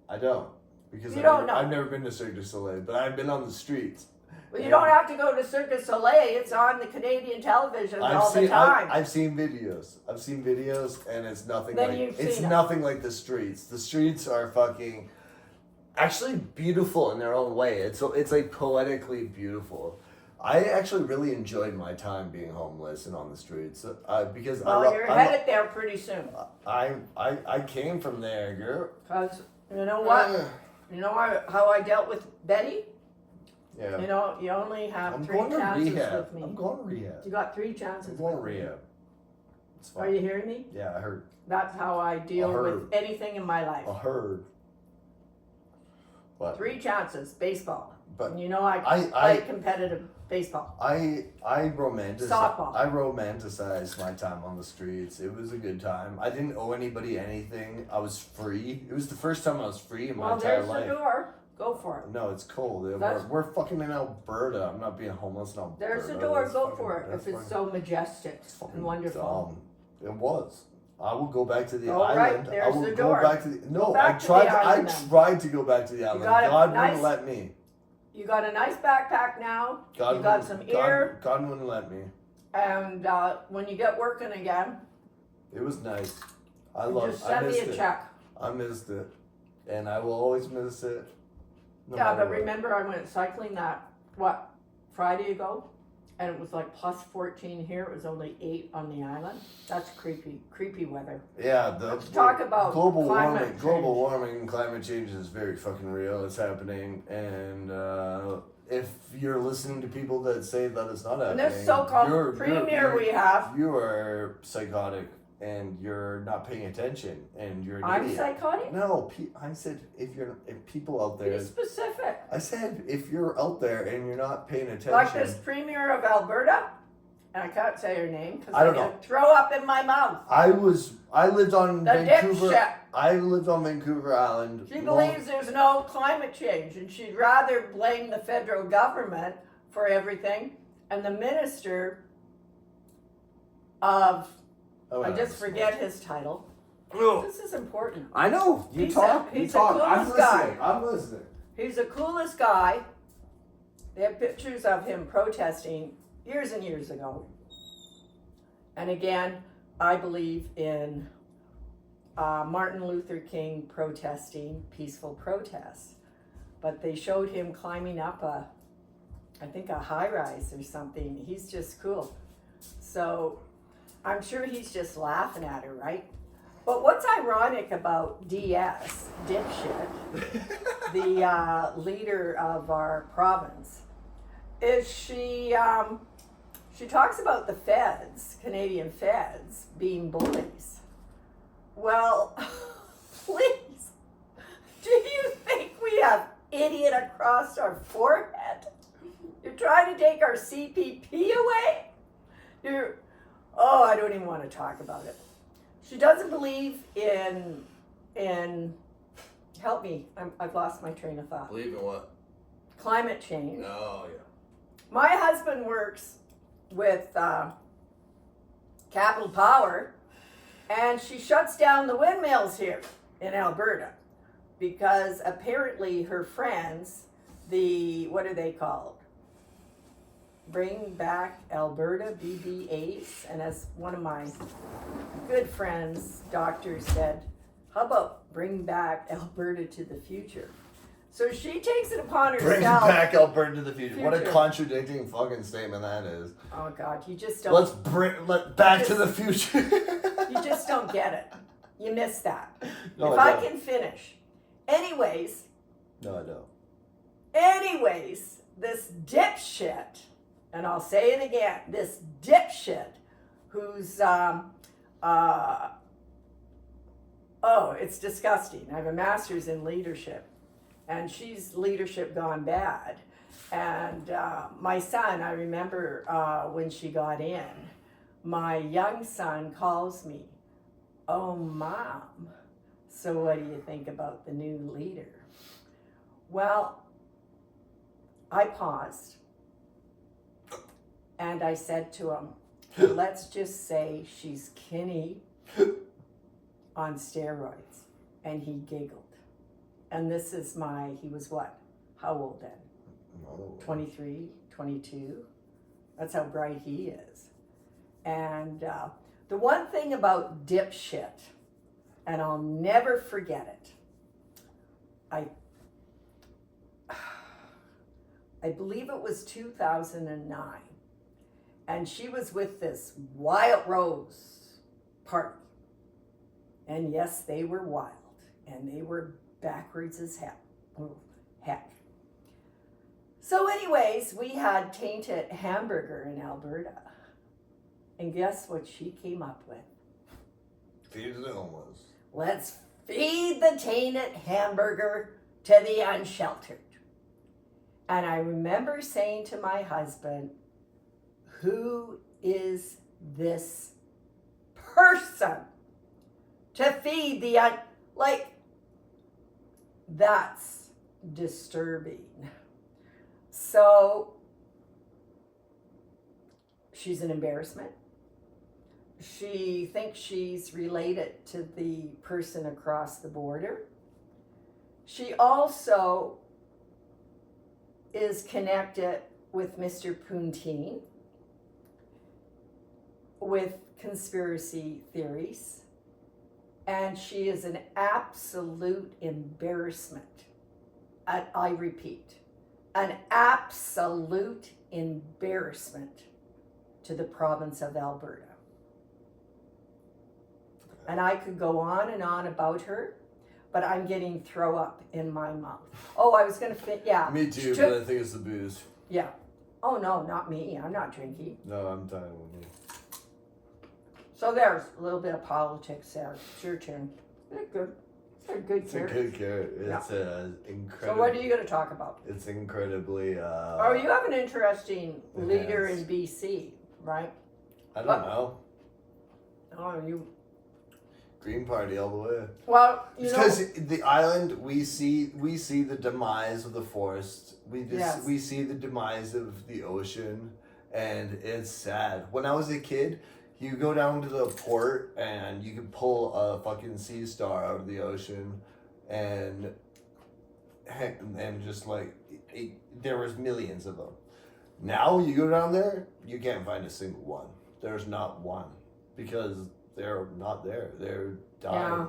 I don't because You don't know. I've never been to Cirque du Soleil, but I've been on the streets. Well, you don't have to go to Circus Soleil. It's on the Canadian television all the time. I've seen videos. I've seen videos, and it's nothing Then like you've it's seen 'em. nothing like the streets. The streets are fucking actually beautiful in their own way. It's like poetically beautiful. I actually really enjoyed my time being homeless and on the streets because Well, you're headed there pretty soon. I came from there, girl. Because you know what? You know how I dealt with Betty? Yeah. You know, you only have I'm 3 going to chances rehab. with me. I'm going to rehab. You got 3 chances I'm going to with me. rehab. It's Are fine. you hearing me? Yeah, I heard. That's how I deal I heard. with anything in my life. I heard. What? 3 chances, baseball. But And you know I I play competitive baseball. I romanticize Softball. I romanticized my time on the streets. It was a good time. I didn't owe anybody anything. I was free. It was the first time I was free in my Well, entire there's life. the door. Go for it. No, it's cold. That's- We're fucking in Alberta. I'm not being homeless in Alberta. There's the door. That's Go fucking- for it. that's If it's fucking- so majestic it's fucking and wonderful. dumb. It was. I will go back to the All right, island. I there's will the go door. back to the no. back I to tried. the island I then. tried to go back to the island. got a God nice- wouldn't let me. You got a nice backpack now. God You got wouldn't- some God- ear. God wouldn't let me. And when you get working again, It was nice. I you love. just I send me missed a it. check. I missed it, and I will always miss it. No Yeah, matter but what. remember I went cycling Friday ago? And it was like plus 14 here. It was only 8 on the island. That's creepy weather. Yeah, the Let's talk about global climate warming. change. Global warming and climate change is very fucking real. It's happening, and if you're listening to people that say that it's not And happening, this so-called you're- premier we have, you are psychotic, and you're not paying attention, and you're an I'm idiot. psychotic? No, I said if people out there. Be specific. I said if you're out there and you're not paying attention. Like this premier of Alberta, and I can't say her name because I don't get throw up in my mouth. I lived on The Vancouver. dipshit. I lived on Vancouver Island. She believes there's no climate change, and she'd rather blame the federal government for everything. And the minister of, I just forget his title. This is important. I know. You He's talk. a- You he's the talk. I'm coolest guy. listening. I'm listening. He's the coolest guy. They have pictures of him protesting years and years ago. And again, I believe in Martin Luther King protesting, peaceful protests. But they showed him climbing up I think a high rise or something. He's just cool. So I'm sure he's just laughing at her, right? But what's ironic about DS, dipshit, the leader of our province, is she talks about the feds, Canadian feds, being bullies. Well, please, do you think we have idiot across our forehead? You're trying to take our CPP away? I don't even want to talk about it. She doesn't believe in help me, I've lost my train of thought. Believe in what? Climate change. Oh yeah. My husband works with Capital Power, and she shuts down the windmills here in Alberta because apparently her friends, what are they called? Bring Back Alberta, BBAs, and as one of my good friends, doctor, said, how about bring back Alberta to the future? So she takes it upon herself. Bring back Alberta to the future. What a Future. contradicting fucking statement that is. Oh God, you just don't. Let's bring back to the future. You just don't get it. You missed that. No, If I I don't. can finish. Anyways, No, I don't. this dipshit, and I'll say it again, this dipshit who's, it's disgusting. I have a master's in leadership, and she's leadership gone bad. And my son, I remember when she got in, my young son calls me, "Oh, Mom, so what do you think about the new leader?" Well, I paused and I said to him, let's just say she's Kinney on steroids. And he giggled. And this is he was what? How old then? No. 23, 22. That's how bright he is. And the one thing about dipshit, and I'll never forget it, I believe it was 2009, and she was with this Wild Rose party. And yes, they were wild, and they were backwards as hell. Oh, heck. So anyways, we had Tainted Hamburger in Alberta. And guess what she came up with? Feed the homeless. Let's feed the tainted hamburger to the unsheltered. And I remember saying to my husband, who is this person to feed the like, that's disturbing. So she's an embarrassment. She thinks she's related to the person across the border. She also is connected with Mr. Poutine with conspiracy theories. And she is an absolute embarrassment. I repeat, an absolute embarrassment to the province of Alberta. And I could go on and on about her, but I'm getting throw up in my mouth. Oh, I was going to fit, yeah. Me too, but I think it's the booze. Yeah. Oh, no, not me. I'm not drinking. No, I'm talking with me. So there's a little bit of politics there. It's your turn. They're good. They're good It's a carrots. good carrot. It's incredible. So what are you going to talk about? It's incredibly. Oh, you have an interesting leader in enhanced. BC, right? I don't know. Oh, you. Green Party all the way. Well, you It's know. because the island we see the demise of the forest. Yes. We see the demise of the ocean, and it's sad. When I was a kid, you go down to the port and you could pull a fucking sea star out of the ocean, and just like there was millions of them. Now you go down there, you can't find a single one. There's not one because they're not there. They're dying.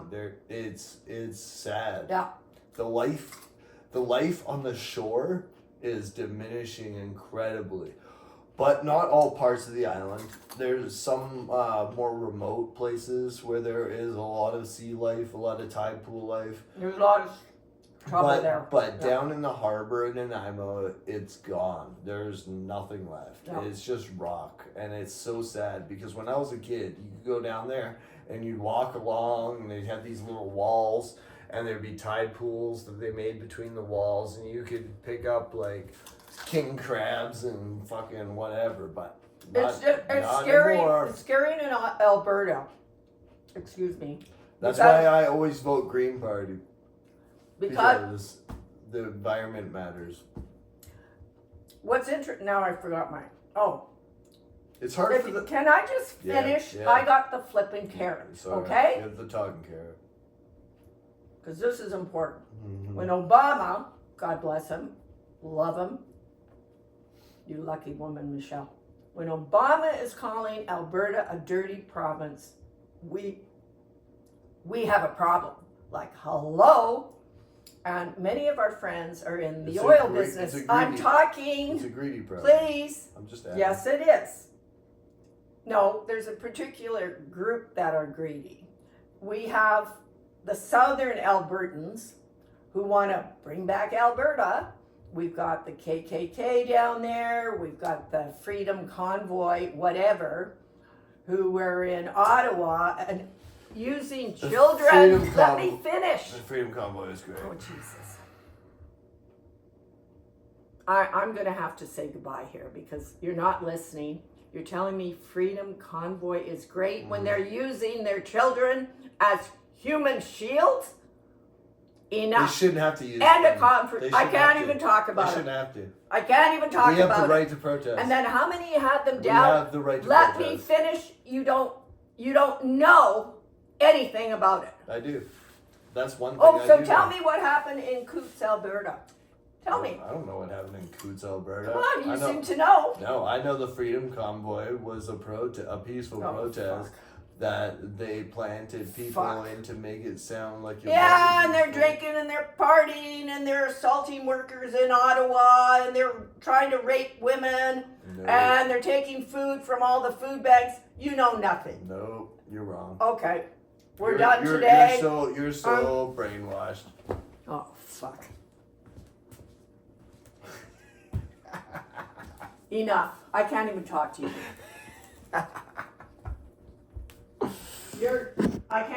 It's sad. Yeah. The life on the shore is diminishing incredibly. But not all parts of the island. There's some more remote places where there is a lot of sea life, a lot of tide pool life. There's a lot of trouble there. But down in the harbor in Nanaimo, it's gone. There's nothing left. Yeah. It's just rock. And it's so sad because when I was a kid, you could go down there and you'd walk along and they'd have these little walls and there'd be tide pools that they made between the walls and you could pick up like king crabs and fucking whatever, but It's not scary. anymore. It's scary in Alberta. Excuse me. That's because- why I always vote Green Party. Because the environment matters. what's interesting, now I forgot mine. Oh, It's hard for the. can I just Yeah, finish? yeah. I got the flipping carrots, Sorry, okay? you have the talking carrot. Because this is important. Mm-hmm. When Obama, God bless him, love him, you lucky woman, Michelle. When Obama is calling Alberta a dirty province, we have a problem. Like, hello? And many of our friends are in the It's a oil great- business. it's a I'm greedy- talking, It's a greedy province. please. I'm just asking. Yes, it is. No, there's a particular group that are greedy. We have the southern Albertans who want to bring back Alberta. We've got the KKK down there. We've got the Freedom Convoy, whatever, who were in Ottawa and using The children. Freedom Let me finish. The Freedom Convoy is great. Oh, Jesus. I'm going to have to say goodbye here because you're not listening. You're telling me Freedom Convoy is great when they're using their children as human shields? They Enough. shouldn't have to use And a them. conference. They I shouldn't can't have even to. talk They about it. shouldn't have to. I can't even talk We have about the it. right to protest. And then how many had them we down? have the right to Let protest. me finish. You don't know anything about it. I do. That's one thing Oh, I so do tell know. me what happened in Coots, Alberta. Tell me. I don't know what happened in Coots, Alberta. Come on, I you know, seem to know. No, I know the Freedom Convoy was a peaceful Oh, protest fuck. that they planted people Fuck. in to make it sound like you're Yeah, wanting and they're people. drinking and they're partying and they're assaulting workers in Ottawa and they're trying to rape women No, and they're taking food from all the food banks. You know nothing. no, you're wrong. Okay, we're You're- done you're- today. You're so brainwashed. Oh, fuck. Enough. I can't even talk to you. I can't